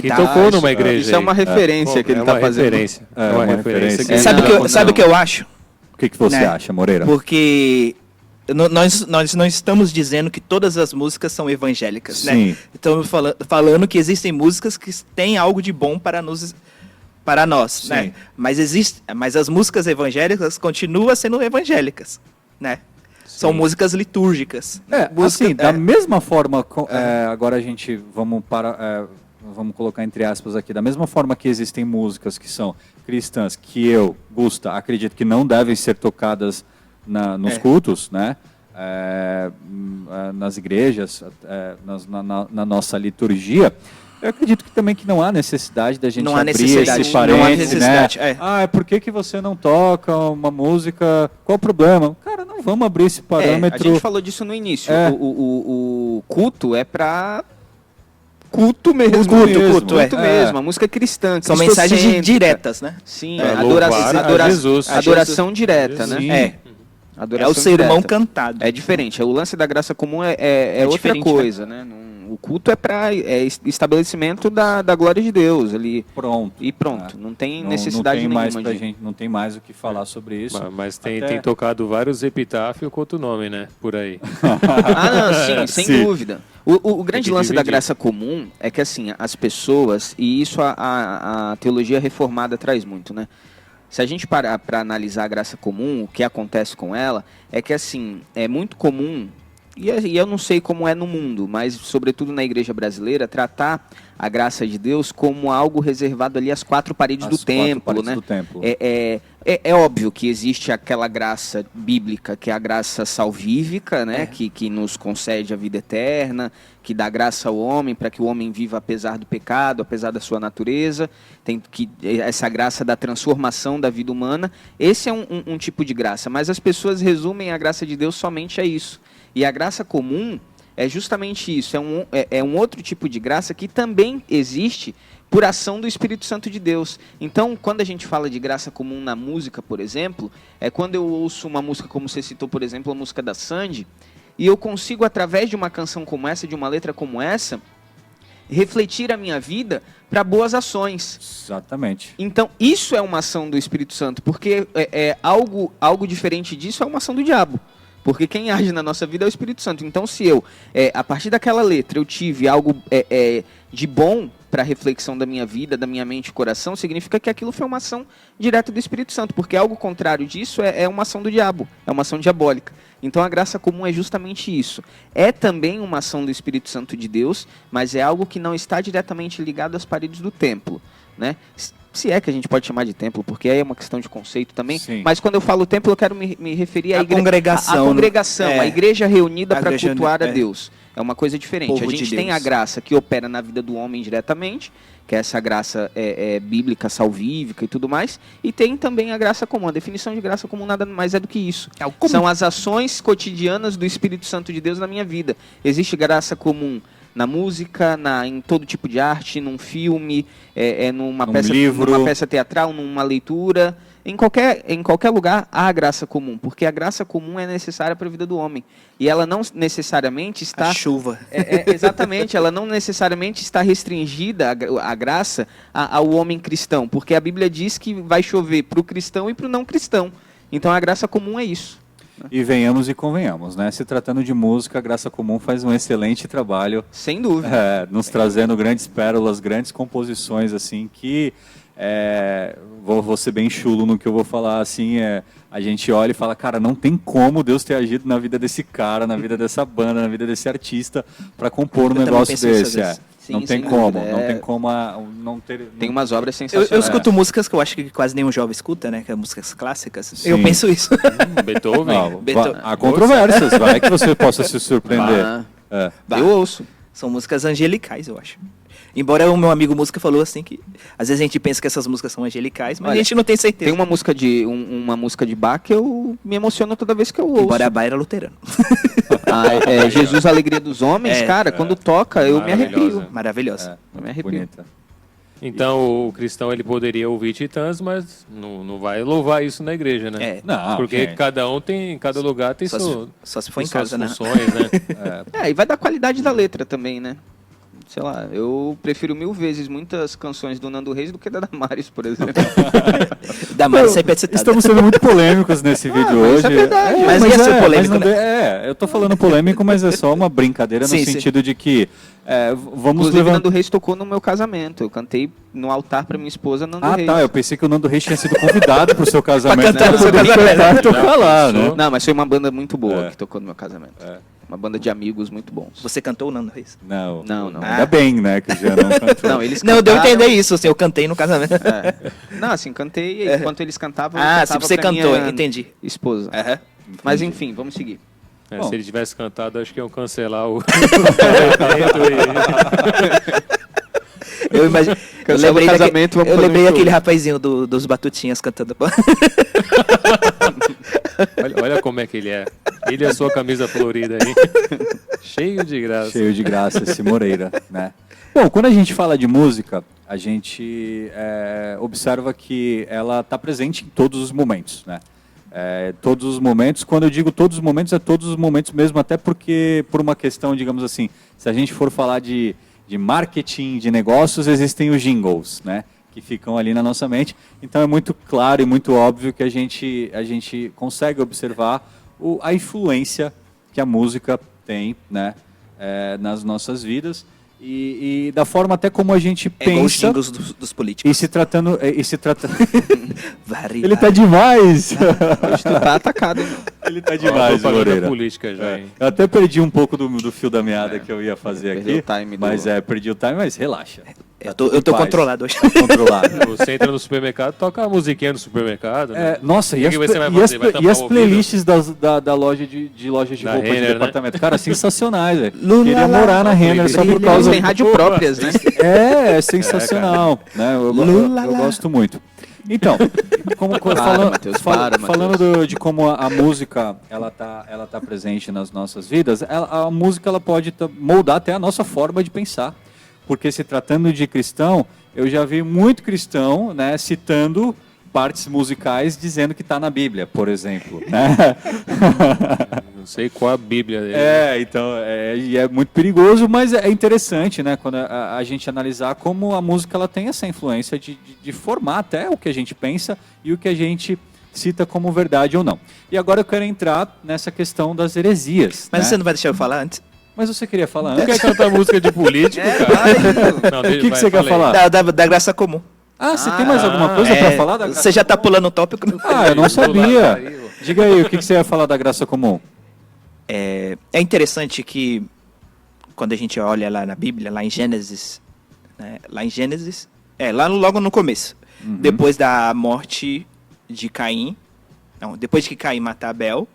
C: Que tocou numa igreja.
B: Isso é uma referência que ele está fazendo.
C: Referência. É uma referência. que-
D: Sabe o que eu acho?
A: O que você
D: Né?
A: acha, Moreira?
D: Porque nós não estamos dizendo que todas as músicas são evangélicas, né?
A: Sim.
D: Estamos falando que existem músicas que têm algo de bom para nós,
A: Sim.
D: né? Mas as músicas evangélicas continuam sendo evangélicas, né? São músicas litúrgicas.
A: Da mesma forma, agora a gente vamos colocar entre aspas aqui, da mesma forma que existem músicas que são cristãs, que eu, Gusta, acredito que não devem ser tocadas nos cultos, né? Nas igrejas, na nossa liturgia. Eu acredito que também que não há necessidade da gente abrir esse parênteses, né? Por que você não toca uma música? Qual o problema? Cara, não vamos abrir esse parâmetro.
B: A gente falou disso no início. O culto é para culto mesmo. Culto mesmo. A música é cristã.
D: São mensagens diretas, né?
B: Sim,
C: Jesus.
B: adoração direta, né?
A: Sim.
B: Adoração
D: É o sermão
B: direta.
D: cantado.
B: É diferente. O lance da graça comum é outra
D: diferente,
B: coisa, né? O culto é para estabelecimento da glória de Deus ali.
A: Pronto.
B: E pronto. Não tem
A: Não
B: necessidade
A: tem mais
B: nenhuma.
A: pra gente, não tem mais o que falar sobre isso.
C: Mas tem
A: Até-
C: tocado vários epitáfios com outro nome, né? Por aí.
B: Não, sim, sem
A: Sim.
B: dúvida. O grande
C: que
B: lance da
C: dividir.
B: graça comum é que, assim, as pessoas, e isso a teologia reformada traz muito, né? Se a gente parar para analisar a graça comum, o que acontece com ela, é que, assim, é muito comum, e eu não sei como é no mundo, mas, sobretudo na igreja brasileira, tratar a graça de Deus como algo reservado ali às quatro paredes
A: As
B: do
A: quatro
B: templo,
A: paredes
B: né?
A: do templo.
B: É óbvio que existe aquela graça bíblica, que é a graça salvífica, né? Que nos concede a vida eterna, que dá graça ao homem para que o homem viva apesar do pecado, apesar da sua natureza. Tem essa graça da transformação da vida humana. Esse é um tipo de graça, mas as pessoas resumem a graça de Deus somente a isso. E a graça comum é justamente isso, é um outro tipo de graça que também existe por ação do Espírito Santo de Deus. Então, quando a gente fala de graça comum na música, por exemplo, é quando eu ouço uma música, como você citou, por exemplo, a música da Sandy, e eu consigo, através de uma canção como essa, de uma letra como essa, refletir a minha vida para boas ações.
A: Exatamente.
B: Então, isso é uma ação do Espírito Santo, porque algo diferente disso é uma ação do diabo. Porque quem age na nossa vida é o Espírito Santo. Então, se eu, a partir daquela letra, eu tive algo de bom para a reflexão da minha vida, da minha mente e coração, significa que aquilo foi uma ação direta do Espírito Santo. Porque algo contrário disso é uma ação do diabo, é uma ação diabólica. Então, a graça comum é justamente isso. É também uma ação do Espírito Santo de Deus, mas é algo que não está diretamente ligado às paredes do templo, né? Se é que a gente pode chamar de templo, porque aí é uma questão de conceito também.
A: Sim.
B: Mas quando eu falo templo, eu quero me referir à
D: congregação.
B: A congregação, a igreja reunida
D: A
B: para
D: igreja
B: cultuar a
D: é.
B: Deus. É uma coisa diferente.
D: Povo
B: A
D: de
B: gente tem
D: Deus.
B: a graça que opera na vida do homem diretamente, que é essa graça bíblica, salvífica e tudo mais. E tem também a graça comum. A definição de graça comum nada mais é do que isso.
D: É o comum.
B: São as ações cotidianas do Espírito Santo de Deus na minha vida. Existe graça comum na música, em todo tipo de arte, num filme, numa peça teatral, numa leitura. Em qualquer lugar há a graça comum, porque a graça comum é necessária para a vida do homem. E ela não necessariamente está...
D: A chuva.
B: Exatamente, ela não necessariamente está restringida, a graça, ao homem cristão, porque a Bíblia diz que vai chover para o cristão e para o não cristão. Então a graça comum é isso.
A: E venhamos e convenhamos, né? Se tratando de música, a Graça Comum faz um excelente trabalho,
B: Sem dúvida.
A: nos trazendo grandes pérolas, grandes composições, assim, que vou ser bem chulo no que eu vou falar, assim, a gente olha e fala, cara, não tem como Deus ter agido na vida desse cara, na vida dessa banda, na vida desse artista, para compor um
D: Eu
A: negócio
D: também penso
A: desse.
D: isso, às vezes.
A: Não
B: Sim,
A: tem
B: sem
A: como,
B: dúvida,
A: não tem como não ter...
B: Tem umas obras
D: Eu
B: sensacionais.
D: escuto músicas que eu acho que quase nenhum jovem escuta, né? Que é músicas clássicas.
A: Sim.
D: Eu penso isso.
C: Beethoven.
A: Não,
D: Beethoven.
A: há controvérsias, vai que você possa se surpreender.
B: Eu ouço.
D: São músicas angelicais, eu acho. Embora o meu amigo música falou assim que às vezes a gente pensa que essas músicas são angelicais, mas
B: Olha,
D: a gente não tem certeza.
B: Tem uma música uma música de Bach que eu me emociono toda vez que eu ouço.
D: Embora a Bach era luterano.
B: Jesus, a Alegria dos Homens, cara, quando toca, eu me arrepio.
C: Maravilhosa.
D: Maravilhosa.
B: Eu me arrepio.
A: Bonita.
C: Então o cristão ele poderia ouvir Titãs, mas não vai louvar isso na igreja, né?
D: É.
A: Não,
C: Porque
A: gente.
C: cada lugar tem
D: Só se for em
C: suas
D: casa, né?
C: funções, né?
B: E vai da qualidade da letra também, né? Sei lá, eu prefiro 1000 vezes muitas canções do Nando Reis do que da Damares, por exemplo.
D: Damares sempre é citada.
A: Estamos sendo muito polêmicos nesse vídeo
B: mas
A: hoje.
B: isso é verdade.
D: Mas ia ser polêmico,
A: mas eu tô falando polêmico, mas é só uma brincadeira no
D: Sim, sim.
A: sentido de que vamos
B: Inclusive,
A: levantar.
B: Nando Reis tocou no meu casamento. Eu cantei no altar pra minha esposa Nando Reis.
A: Tá, eu pensei que o Nando Reis tinha sido convidado pro seu casamento.
D: cantar no seu
A: Poderia
D: casamento.
A: cantar e tocar lá,
C: Não,
A: né?
B: Não, mas foi uma banda muito boa
A: É.
B: que tocou no meu casamento. Uma banda de amigos muito bons.
D: Você cantou o Nando Reis?
A: Não,
B: Não.
A: Ainda bem, né, que já não cantou.
B: Não, eles
D: Não, deu a
B: cantaram-
D: entender isso, assim, eu cantei no casamento.
B: Não, assim, cantei e enquanto eles cantavam, eu
D: Ah, se
B: cantava
D: você
B: pra
D: cantou,
B: minha
D: entendi.
B: esposa.
D: Aham.
B: Mas enfim, vamos seguir.
A: Bom.
C: Se ele tivesse cantado, acho que iam cancelar o.
D: Eu imagino. Eu
B: Cancela o
D: lembrei,
B: casamento, vamos
D: eu
B: fazer um
D: lembrei
B: show.
D: daquele rapazinho dos Batutinhas cantando.
C: Olha como é que ele é. Ele e a sua camisa florida aí. Cheio de graça.
A: Cheio de graça esse Moreira, né? Bom, quando a gente fala de música, a gente observa que ela está presente em todos os momentos, né? Todos os momentos, quando eu digo todos os momentos, é todos os momentos mesmo, até porque por uma questão, digamos assim, se a gente for falar de marketing, de negócios, existem os jingles, né? Que ficam ali na nossa mente. Então é muito claro e muito óbvio que a gente consegue observar a influência que a música tem, né? Nas nossas vidas e da forma até como a gente
D: É igual os
A: pensa.
D: jingles dos políticos.
A: E se tratando.
D: Variedade.
A: Ele tá demais!
B: Hoje tu tá atacado, hein?
A: Ele tá
C: Ó,
A: demais,
C: propaganda
A: Moreira.
C: política já, hein?
A: Eu até perdi um pouco do fio da meada que eu ia fazer
B: Perdeu
A: aqui.
B: o time do-
A: Mas perdi o time, mas relaxa.
D: Eu
A: Tá
D: tô,
A: tudo
D: eu tô
A: em paz.
D: controlado hoje.
A: Controlado.
C: Você entra no supermercado, toca a musiquinha do supermercado, né?
A: Nossa,
C: O
A: e
C: que
A: as,
C: que você vai
A: e
C: fazer?
A: as,
C: Vai tampar
A: e as
C: o ouvido?
A: playlists da loja de lojas de
C: Da
A: roupa
C: Renner,
A: de
C: né?
A: departamento? Cara, sensacionais, velho.
D: Lula
A: Queria
D: lá,
A: morar na Renner só por
B: Eles
A: causa
B: têm rádio próprias, né?
A: É sensacional. Né? Eu gosto muito. Então,
B: Matheus, para,
A: falando de como a música ela tá presente nas nossas vidas, a música ela pode moldar até a nossa forma de pensar. Porque se tratando de cristão, eu já vi muito cristão, né, citando partes musicais dizendo que está na Bíblia, por exemplo. Né?
C: Não sei qual a Bíblia dele.
A: Então, e é muito perigoso, mas é interessante, né, quando a gente analisar como a música ela tem essa influência de formar até o que a gente pensa e o que a gente cita como verdade ou não. E agora eu quero entrar nessa questão das heresias.
D: Mas
A: né?
D: você não vai deixar eu falar antes?
A: Mas você queria falar
C: Não
A: antes?
C: quer cantar música de político, cara? Não,
A: O que você quer falar?
D: Da graça comum.
A: Ah, você tem mais alguma coisa para falar da graça
D: Você já tá pulando o tópico?
A: Ah, eu não sabia. Diga aí, o que você ia falar da graça comum?
D: É interessante que quando a gente olha lá na Bíblia, lá em Gênesis, né, logo no começo, depois da morte de Caim, depois que Caim mata Abel,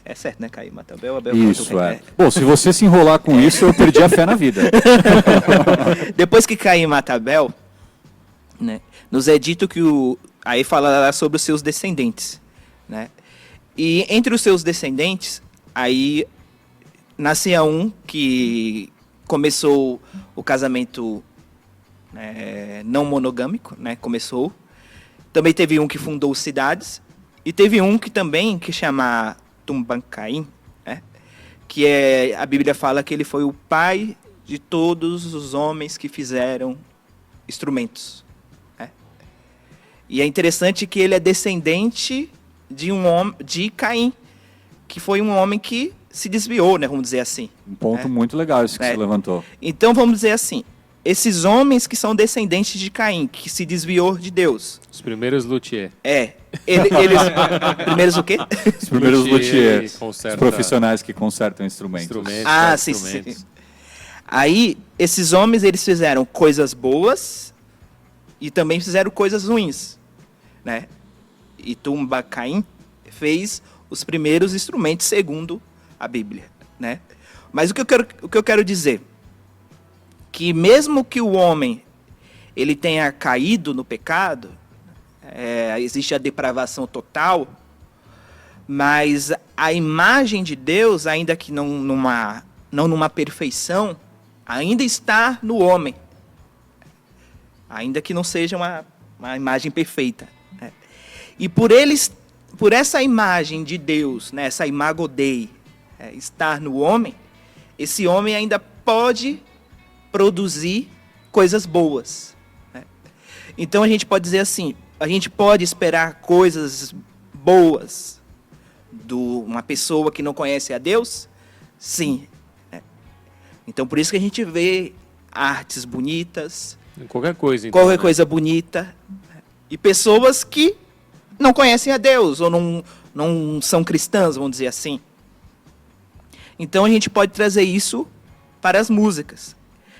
D: é certo, né, Caim mata Abel,
A: Isso,
D: mata-
A: é. Bom, se você se enrolar com isso, eu perdi a fé na vida.
D: Depois que Caim mata Abel, né, nos é dito que aí fala sobre os seus descendentes, né? E entre os seus descendentes, aí nascia um que começou o casamento não monogâmico, né? Começou. Também teve um que fundou cidades e teve um que chama Tumbancaim, né? Que a Bíblia fala que ele foi o pai de todos os homens que fizeram instrumentos. Né? E é interessante que ele é descendente de Caim, que foi um homem que se desviou, né, vamos dizer assim.
A: Um ponto muito legal isso que
D: É.
A: você levantou.
D: Então vamos dizer assim, esses homens que são descendentes de Caim, que se desviou de Deus.
C: Os primeiros luthier.
D: Eles primeiros o quê?
A: Os primeiros
C: Luthier
A: luthiers, os
C: conserta
A: profissionais que consertam instrumentos.
C: Instrumentos.
D: Ah,
C: faz
D: sim,
C: instrumentos.
D: sim. Aí, esses homens, eles fizeram coisas boas e também fizeram coisas ruins, né? E Tumbancaim fez os primeiros instrumentos segundo a Bíblia, né? Mas o que eu quero dizer que mesmo que o homem ele tenha caído no pecado, existe a depravação total, mas a imagem de Deus, ainda que não numa perfeição, ainda está no homem, ainda que não seja uma imagem perfeita, né? E por essa imagem de Deus, né, essa imago Dei, estar no homem, esse homem ainda pode produzir coisas boas, né? Então a gente pode dizer assim, a gente pode esperar coisas boas de uma pessoa que não conhece a Deus? Sim. Então por isso que a gente vê artes bonitas,
C: Qualquer coisa, então,
D: qualquer
C: né?
D: coisa bonita, e pessoas que não conhecem a Deus, ou não são cristãs, vamos dizer assim. Então a gente pode trazer isso para as músicas.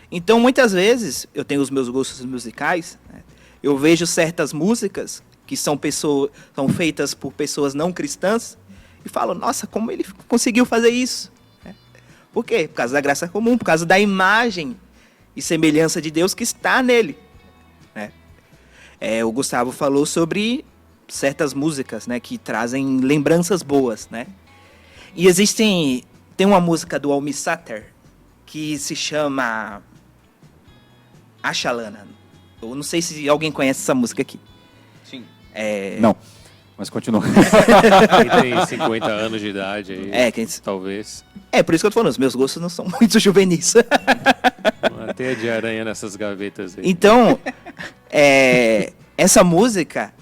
D: Então muitas vezes, eu tenho os meus gostos musicais, né? Eu vejo certas músicas que são feitas por pessoas não cristãs, e falo, nossa, como ele conseguiu fazer isso? Por quê? Por causa da graça comum, por causa da imagem e semelhança de Deus que está nele, né? O Gustavo falou sobre certas músicas, né, que trazem lembranças boas, né? E tem uma música do Almi Sater que se chama Ashalana. Eu não sei se alguém conhece essa música aqui.
B: Sim.
A: Não, mas continua.
C: Quem tem 50 anos de idade aí, talvez.
D: Por isso que eu tô falando, os meus gostos não são muito juvenis.
C: Uma teia de aranha nessas gavetas aí.
D: Então, essa música,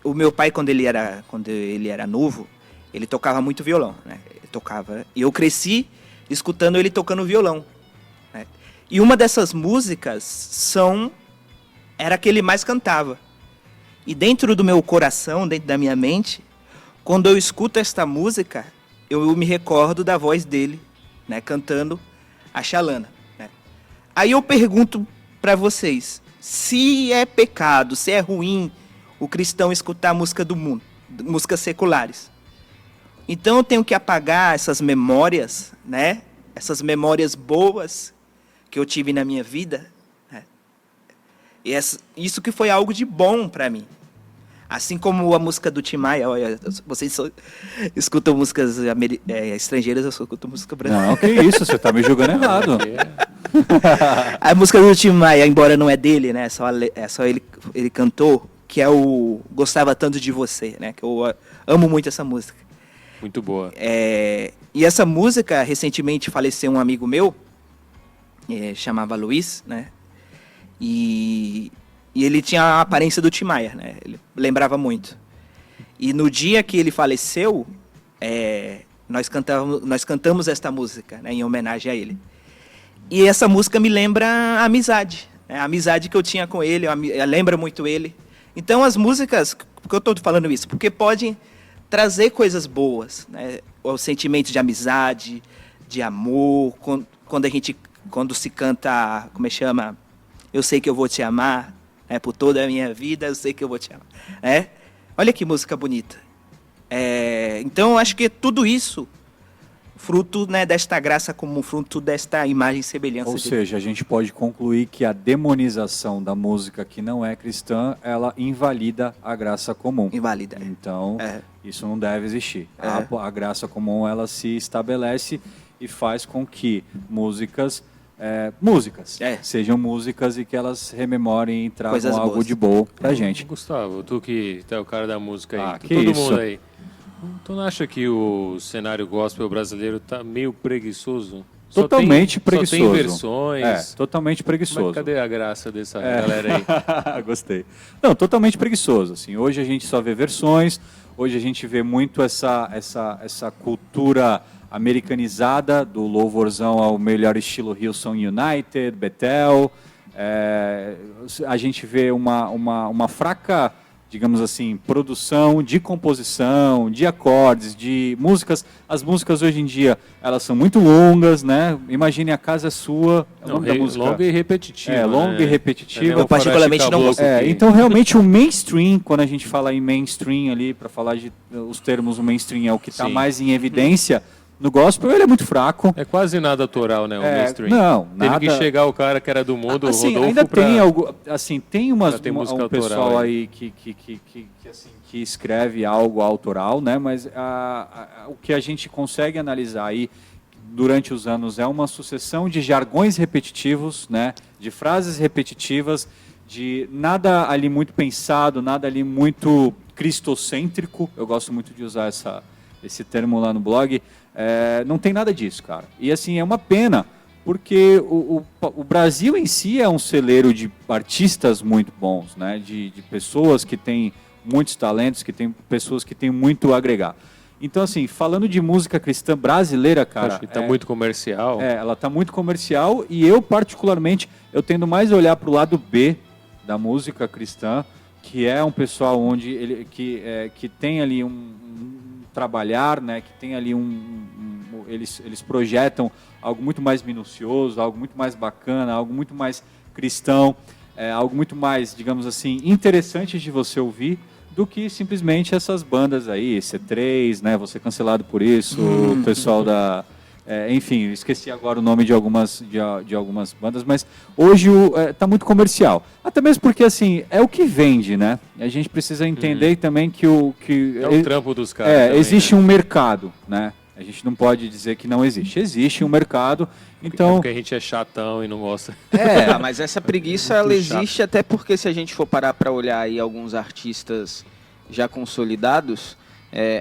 D: o meu pai, quando ele era novo, ele tocava muito violão, né? Ele tocava, e eu cresci escutando ele tocando violão, né? E uma dessas músicas era a que ele mais cantava. E dentro do meu coração, dentro da minha mente, quando eu escuto esta música, eu me recordo da voz dele, né, cantando a Xalana, né? Aí eu pergunto para vocês, se é pecado, se é ruim o cristão escutar música do mundo, músicas seculares. Então eu tenho que apagar essas memórias, né? Essas memórias boas que eu tive na minha vida, né? E isso que foi algo de bom para mim. Assim como a música do Tim Maia, olha, vocês escutam músicas estrangeiras, eu só escuto música brasileira.
A: Não, que isso, você tá me julgando errado.
D: A música do Tim Maia, embora não é dele, né? Só ele cantou, que é o Gostava Tanto de Você, né? Que eu amo muito essa música.
C: Muito boa.
D: E essa música, recentemente faleceu um amigo meu, chamava Luiz, né? E ele tinha a aparência do Tim Maia, né? Ele lembrava muito. E no dia que ele faleceu, nós cantamos esta música, né, em homenagem a ele. E essa música me lembra a amizade, né? A amizade que eu tinha com ele, lembra muito ele. Então as músicas, por que eu estou falando isso? Porque podem trazer coisas boas, né? O sentimento de amizade, de amor, quando se canta, como é que chama? Eu sei que eu vou te amar, por toda a minha vida, eu sei que eu vou te amar. Olha que música bonita. Então, eu acho que tudo isso, fruto, né, desta graça comum, fruto desta imagem e semelhança.
A: Ou seja, a gente pode concluir que a demonização da música que não é cristã, ela invalida a graça comum.
D: Invalida.
A: Então, isso não deve existir. A graça comum, ela se estabelece e faz com que músicas sejam músicas e que elas rememorem e tragam
D: Coisas
A: algo
D: boas.
A: de bom pra gente.
C: Gustavo, tu que é o cara da música aí,
A: que
C: todo
A: isso?
C: mundo aí. Tu não acha que o cenário gospel brasileiro tá meio preguiçoso?
A: Totalmente preguiçoso.
C: Só tem versões.
A: Totalmente preguiçoso.
C: Mas cadê a graça dessa galera aí?
A: Gostei. Não, totalmente preguiçoso. Assim. Hoje a gente só vê versões, hoje a gente vê muito essa cultura americanizada do louvorzão ao melhor estilo Hillsong United, Bethel. A gente vê uma fraca, digamos assim, produção de composição, de acordes, de músicas. As músicas hoje em dia, elas são muito longas, né? Imagine A Casa é Sua, o nome da música.
C: Longa e repetitiva.
A: Longa e repetitiva.
D: Eu particularmente não gosto.
A: Então, realmente, o mainstream, quando a gente fala em mainstream ali, para falar os termos, o mainstream é o que está
C: Sim.
A: mais em evidência. No gospel ele é muito fraco.
C: É quase nada autoral, né, o mainstream.
A: Não,
C: Teve
A: nada.
C: que chegar o cara que era do mundo, o
A: Assim,
C: Rodolfo,
A: ainda
C: pra...
A: tem algo, assim, tem
C: ter música
A: um pessoal
C: autoral
A: aí que escreve algo autoral, né? Mas o que a gente consegue analisar aí durante os anos é uma sucessão de jargões repetitivos, né? De frases repetitivas, de nada ali muito pensado, nada ali muito cristocêntrico. Eu gosto muito de usar esse termo lá no blog. Não tem nada disso, cara. E assim, é uma pena, porque o Brasil em si é um celeiro de artistas muito bons, né? De pessoas que têm muitos talentos, pessoas que têm muito a agregar. Então, assim, falando de música cristã brasileira, cara...
C: Acho que tá muito comercial.
A: Ela tá muito comercial e eu, particularmente, eu tendo mais a olhar pro lado B da música cristã, que é um pessoal onde que tem ali um trabalhar, né? Que tem ali eles projetam algo muito mais minucioso, algo muito mais bacana, algo muito mais cristão, algo muito mais, digamos assim, interessante de você ouvir, do que simplesmente essas bandas aí, C3, né? Você cancelado por isso, o pessoal da... enfim, esqueci agora o nome de algumas bandas, mas hoje tá muito comercial. Até mesmo porque, assim, é o que vende, né? A gente precisa entender também que
C: É o trampo dos caras também,
A: existe
C: né?
A: um mercado, né? A gente não pode dizer que não existe. Existe um mercado, então...
C: Porque a gente é chatão e não gosta.
B: Mas essa preguiça ela
C: Muito chato.
B: existe até porque se a gente for parar para olhar aí alguns artistas já consolidados,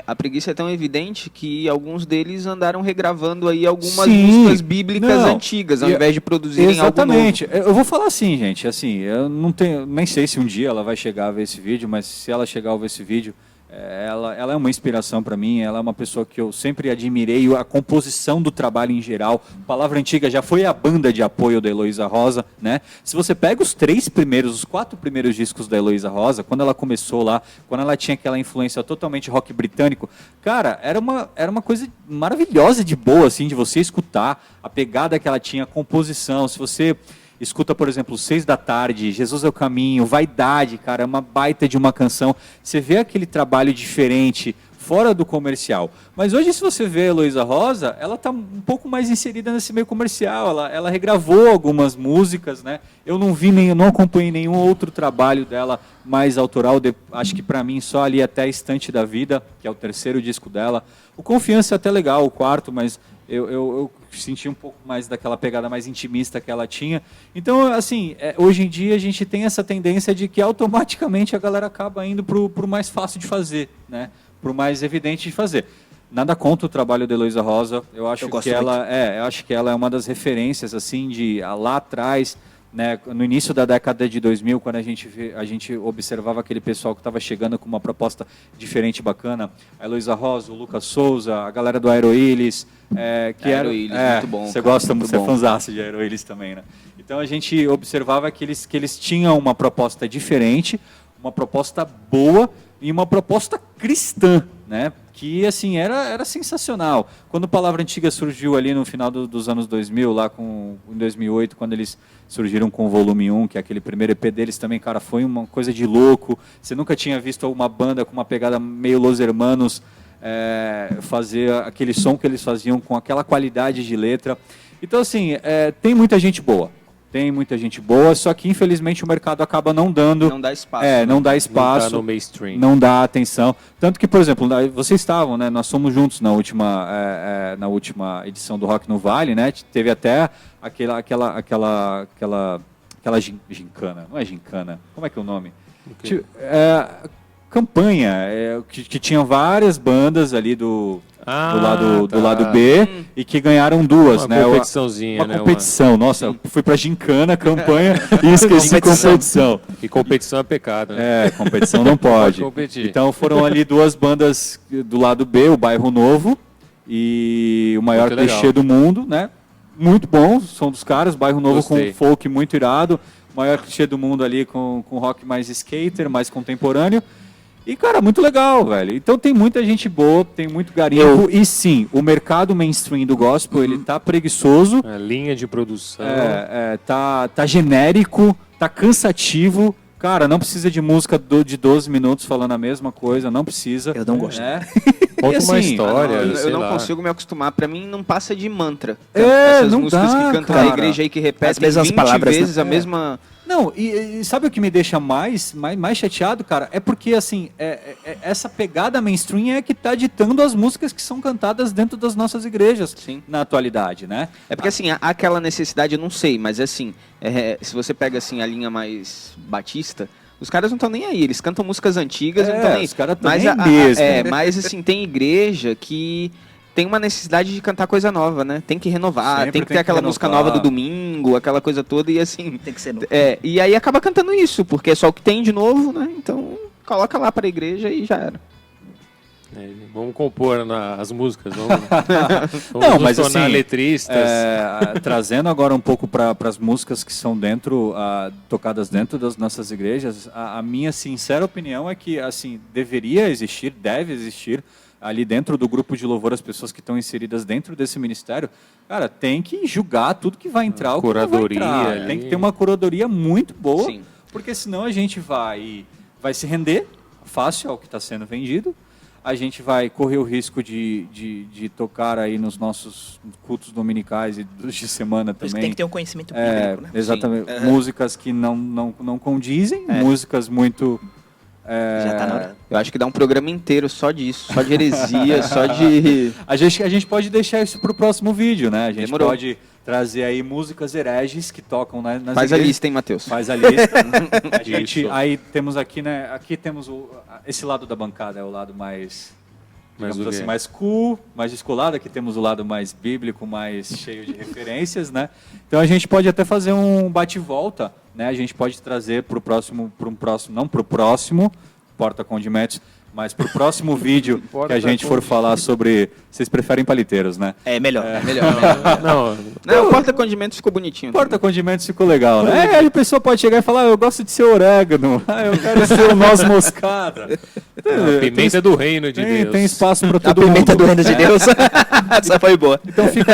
B: a preguiça é tão evidente que alguns deles andaram regravando aí algumas
A: Sim,
B: músicas bíblicas
A: não,
B: antigas, ao invés de produzirem algo novo.
A: exatamente. Eu vou falar assim, gente, assim, eu não tenho, nem sei se um dia ela vai chegar a ver esse vídeo, mas se ela chegar a ver esse vídeo, ela é uma inspiração para mim, ela é uma pessoa que eu sempre admirei, a composição do trabalho em geral. Palavra Antiga já foi a banda de apoio da Heloísa Rosa, né? Se você pega os 4 primeiros discos da Heloísa Rosa, quando ela começou lá, quando ela tinha aquela influência totalmente rock britânico, cara, era uma coisa maravilhosa de boa, assim, de você escutar, a pegada que ela tinha, a composição. Se você escuta, por exemplo, 6 da Tarde, Jesus é o Caminho, Vaidade, cara, é uma baita de uma canção. Você vê aquele trabalho diferente, fora do comercial. Mas hoje, se você vê a Heloísa Rosa, ela está um pouco mais inserida nesse meio comercial. Ela regravou algumas músicas, né? Eu não acompanhei nenhum outro trabalho dela mais autoral. Acho que para mim só ali até Estante da Vida, que é o 3º disco dela. O Confiança é até legal, o 4º, mas eu senti um pouco mais daquela pegada mais intimista que ela tinha. Então, assim, hoje em dia a gente tem essa tendência de que automaticamente a galera acaba indo pro mais fácil de fazer, né? Pro mais evidente de fazer. Nada contra o trabalho da Heloísa Rosa. Eu acho que ela é uma das referências, assim, de lá atrás, né, no início da década de 2000, quando a gente observava aquele pessoal que estava chegando com uma proposta diferente, bacana, a Heloísa Rosa, o Lucas Souza, a galera do Aeroílis,
B: Aeroílis, muito bom.
A: Você
B: cara,
A: gosta,
B: muito
A: você é
B: bom.
A: fãzaço de Aeroílis também, né? Então a gente observava que eles tinham uma proposta diferente, uma proposta boa e uma proposta cristã, né? Que assim era sensacional. Quando Palavra Antiga surgiu ali no final dos anos 2000, lá em 2008, quando eles surgiram com o volume 1, que é aquele primeiro EP deles também, cara, foi uma coisa de louco. Você nunca tinha visto uma banda com uma pegada meio Los Hermanos fazer aquele som que eles faziam com aquela qualidade de letra. Então assim, tem muita gente boa. Tem muita gente boa, só que infelizmente o mercado acaba não dando...
B: Não dá espaço. Né?
A: Não dá
C: Não
A: espaço.
C: tá no mainstream.
A: Não dá atenção. Tanto que, por exemplo, vocês estavam, né? Nós fomos juntos na última edição do Rock no Vale, né? Teve até aquela gincana. Não é gincana. Como é que é o nome?
C: quê?
A: Campanha, que tinha várias bandas ali do lado B e que ganharam duas,
C: Uma
A: né?
C: competiçãozinha,
A: Uma
C: né?
A: competição. Nossa, eu fui pra gincana, campanha e esqueci competição.
C: E competição é pecado, né?
A: Competição não pode.
C: competir.
A: Então foram ali 2 bandas do lado B, o Bairro Novo e o maior
C: Muito legal.
A: clichê do mundo, né? Muito bom, som dos caras, Bairro Novo
C: Gostei.
A: com folk muito irado, o maior clichê do mundo ali com rock mais skater, mais contemporâneo. E, cara, muito legal, velho. Então tem muita gente boa, tem muito garimpo. E sim, o mainstream do gospel, ele tá preguiçoso,
C: A linha de produção.
A: tá genérico, tá cansativo. Cara, não precisa de música de 12 minutos falando a mesma coisa, não precisa.
D: Eu não gosto.
C: Conta uma
A: assim,
C: história,
B: eu
C: sei
B: não
C: lá.
B: consigo me acostumar. Pra mim, não passa de mantra.
A: É,
B: Essas
A: não
B: músicas
A: dá,
B: que cantam
A: cara.
B: na igreja aí, que repetem
D: As mesmas
B: 20
D: palavras, né?
B: vezes a
A: É.
B: mesma...
A: Não, e sabe o que me deixa mais chateado, cara? É porque, assim, essa pegada mainstream é que tá ditando as músicas que são cantadas dentro das nossas igrejas
B: Sim.
A: na atualidade, né?
B: É porque assim, há aquela necessidade, eu não sei, mas assim, se você pega assim a linha mais batista, os caras não estão nem aí, eles cantam músicas antigas, não estão nem aí.
A: Os caras estão
B: Mas,
A: nem mesmo.
B: mas assim, tem igreja que tem uma necessidade de cantar coisa nova, né? Tem que renovar,
A: Sempre
B: tem que ter
A: tem que
B: aquela
A: renovar.
B: música nova do domingo, aquela coisa toda, e assim...
D: Tem que ser novo.
B: E aí acaba cantando isso, porque é só o que tem de novo, né? Então coloca lá pra igreja e já era.
C: Vamos compor as músicas, vamos
A: Não,
C: nos
A: mas
C: tornar
A: assim,
C: letristas.
A: trazendo agora um pouco para as músicas que são tocadas dentro das nossas igrejas, a minha sincera opinião é que assim deveria existir, deve existir ali dentro do grupo de louvor as pessoas que estão inseridas dentro desse ministério, cara, tem que julgar tudo que vai entrar, o que não vai
C: Curadoria
A: entrar.
C: ali.
A: Tem que ter uma curadoria muito boa,
B: Sim.
A: porque senão a gente vai se render fácil ao que está sendo vendido. A gente vai correr o risco de tocar aí nos nossos cultos dominicais e dos de semana
D: Por isso que
A: também.
D: tem que ter um conhecimento bíblico, né?
A: Exatamente.
D: Sim.
A: Músicas que não condizem, músicas muito...
D: Já tá na hora.
B: Eu acho que dá um programa inteiro só disso, só de heresia, só de...
A: A gente pode deixar isso para o próximo vídeo, né? A gente
B: Demorou.
A: pode trazer aí músicas hereges que tocam nas
B: Faz a
A: igrejas.
B: lista, hein, Matheus?
A: Faz a lista. A gente,
C: Isso.
A: aí temos aqui, né? Aqui temos esse lado da bancada, é o lado mais...
C: Mais
A: digamos
C: o
A: assim,
C: quê?
A: mais cool, mais descolado. Aqui temos o lado mais bíblico, mais cheio de referências, né? Então a gente pode até fazer um bate-volta, né? A gente pode trazer para o próximo, não para o próximo Porta Condimentos, mas para o próximo vídeo que
C: Porta
A: a gente for falar sobre... Vocês preferem paliteiros, né?
D: É melhor.
B: Melhor. Não, o porta-condimentos ficou bonitinho.
A: Porta Condimentos ficou legal, né? Aí a pessoa pode chegar e falar, eu gosto de ser orégano, eu quero ser o noz moscada.
C: A pimenta do reino de Deus.
A: Tem espaço para
D: A
A: todo
D: pimenta
A: mundo.
D: do reino de Deus. Essa foi boa.
A: Então fica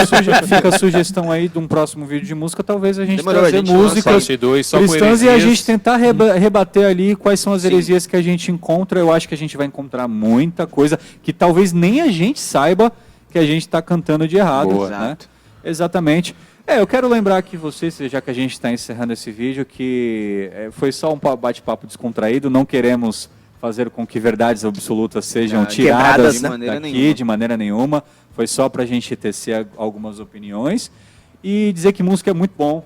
A: a sugestão aí de um próximo vídeo de música, talvez a gente
B: Demorou,
A: trazer
B: a gente
A: músicas
C: Parte 2 só com
A: cristãs e a
C: heresias.
A: gente tentar rebater ali quais são as
B: Sim.
A: heresias que a gente encontra. Eu acho que a gente vai encontrar muita coisa que talvez nem a gente saiba que a gente está cantando de errado.
B: Boa.
A: Né?
B: Exato.
A: Exatamente. Eu quero lembrar aqui vocês, já que a gente está encerrando esse vídeo, que foi só um bate-papo descontraído, não queremos fazer com que verdades absolutas sejam tiradas
D: quebradas, né?
B: De maneira
A: daqui
B: nenhuma.
A: de maneira nenhuma. Foi só para a gente tecer algumas opiniões e dizer que música é muito bom.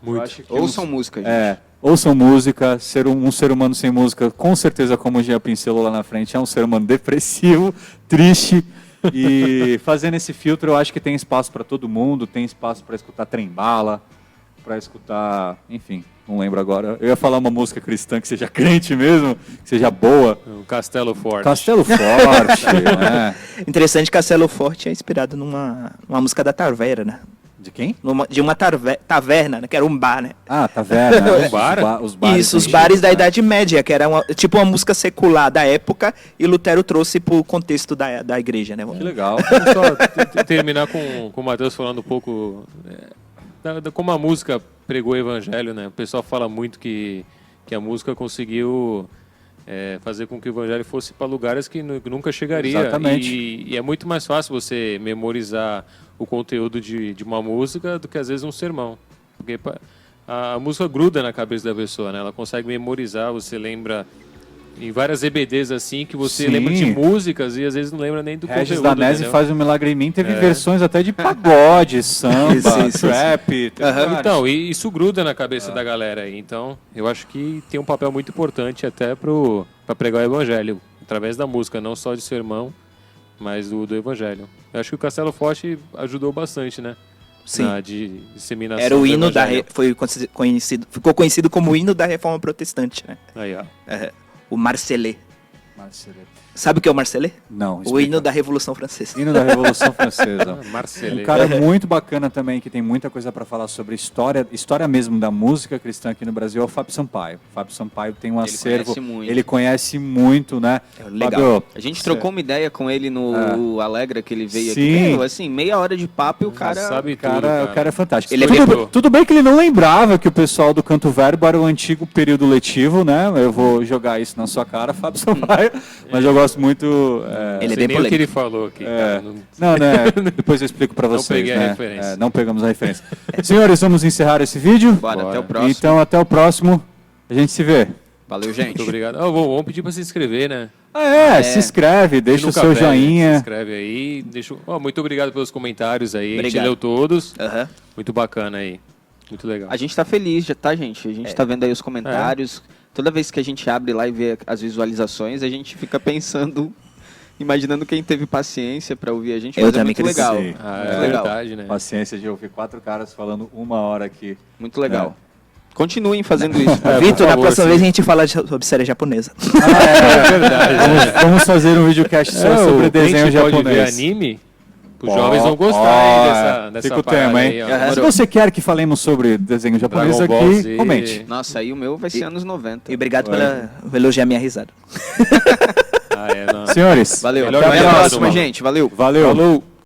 C: Muito.
A: Eu acho que
B: Ouçam música, gente.
A: ouçam música. Um ser humano sem música, com certeza, como o Jean pincelou lá na frente, é um ser humano depressivo, triste. E fazendo esse filtro, eu acho que tem espaço para todo mundo, tem espaço para escutar trem-bala, para escutar, enfim, não lembro agora. Eu ia falar uma música cristã que seja crente mesmo, que seja boa.
C: O Castelo Forte.
A: Castelo Forte, né?
D: Interessante, Castelo Forte é inspirado numa música da Taverna, né?
A: De quem?
D: De uma taverna, né? Que era um bar, né?
A: Ah, Taverna.
C: Um bar?
A: Os bares.
D: Isso, os
A: antigos,
D: bares da
A: né?
D: Idade Média, que era tipo uma música secular da época, e Lutero trouxe pro contexto da igreja, né?
A: Que legal.
C: Vamos só terminar com o Matheus falando um pouco como a música pregou o evangelho, né? O pessoal fala muito que a música conseguiu fazer com que o evangelho fosse para lugares que nunca chegaria.
A: Exatamente.
C: E é muito mais fácil você memorizar o conteúdo de uma música do que às vezes um sermão. Porque a música gruda na cabeça da pessoa, né? Ela consegue memorizar, você lembra em várias EBDs assim, que você
A: Sim.
C: lembra de músicas e às vezes não lembra nem do
A: Regis
C: conteúdo.
A: Danese
C: entendeu?
A: faz um milagre em mim, teve versões até de pagode, samba,
D: Isso.
A: trap. teve vários.
C: Então, e isso gruda na cabeça da galera aí. Então, eu acho que tem um papel muito importante até para pregar o evangelho, através da música, não só de sermão, mas do evangelho. Eu acho que o Castelo Forte ajudou bastante, né?
D: Sim.
C: Na disseminação
D: Era o
C: do
D: hino
C: evangelho.
D: ficou conhecido como o hino da Reforma Protestante, né?
C: Aí, ó.
D: O Marselé.
A: Marcelê.
D: Sabe o que é o Marselé?
A: Não,
D: O
A: explica.
D: hino da Revolução Francesa.
A: Hino da Revolução Francesa.
C: Marcelê.
A: Um cara muito bacana também, que tem muita coisa para falar sobre história mesmo da música cristã aqui no Brasil, é o Fábio Sampaio. O Fábio Sampaio tem um acervo,
B: conhece muito.
A: ele conhece muito, né?
D: Legal.
A: Fábio,
B: A gente trocou uma ideia com ele no Alegra, que ele veio
A: Sim.
B: aqui. Meu, assim, meia hora de papo e o cara...
C: sabe
A: o cara é fantástico.
D: Ele é
A: tudo bem que ele não lembrava que o pessoal do Canto Verbo era o antigo período letivo, né? Eu vou jogar isso na sua cara, Fábio Sampaio. mas eu gosto muito.
D: Ele é
C: Sei
D: bem
C: nem o que
D: polêmico.
C: ele falou aqui, cara. Não-
A: Não, né? Depois eu explico pra
C: Não
A: vocês.
C: peguei a
A: né?
C: referência.
A: Não pegamos a referência. Senhores, vamos encerrar esse vídeo?
B: Bora,
C: Bora.
B: até o próximo.
A: Então, até o próximo. A gente se vê.
B: Valeu, gente.
C: Muito obrigado. Vamos pedir pra se inscrever, né?
A: Se inscreve, deixa o
C: Nunca
A: seu
C: pede, Se
A: joinha.
C: inscreve aí. Muito obrigado pelos comentários aí. A gente
D: Obrigado.
C: leu todos.
D: Aham.
C: Muito bacana aí. Muito legal.
B: A gente tá feliz, tá, gente? A gente tá vendo aí os comentários. Toda vez que a gente abre lá e vê as visualizações, a gente fica pensando, imaginando quem teve paciência pra ouvir a gente.
D: Eu
B: Mas é
D: também
B: muito
D: cresci.
B: legal.
A: Sim.
C: É
B: legal.
C: verdade, né?
A: Paciência de ouvir 4 caras falando 1 hora aqui.
B: Muito legal. Continuem fazendo isso.
C: por
D: Vitor, na
C: favor,
D: próxima
C: sim.
D: vez a gente fala sobre série japonesa.
C: É verdade.
A: Vamos fazer um videocast só sobre
C: o
A: desenho
C: cliente pode ver
A: japonês.
C: anime. Os jovens vão gostar aí dessa
A: Fica o
C: parada
A: tema, hein?
C: aí, ó.
D: Aham.
A: Se você quer que falemos sobre desenho japonês
C: Dragon Ball
A: aqui,
C: Z.
A: comente.
B: Nossa, aí o meu vai ser anos 90.
D: E obrigado por elogiar minha risada.
C: Não.
A: Senhores,
B: Valeu.
C: Melhor
B: Até a
C: melhor
B: próxima,
C: do
B: gente. Valeu.
A: valeu.
C: Falou.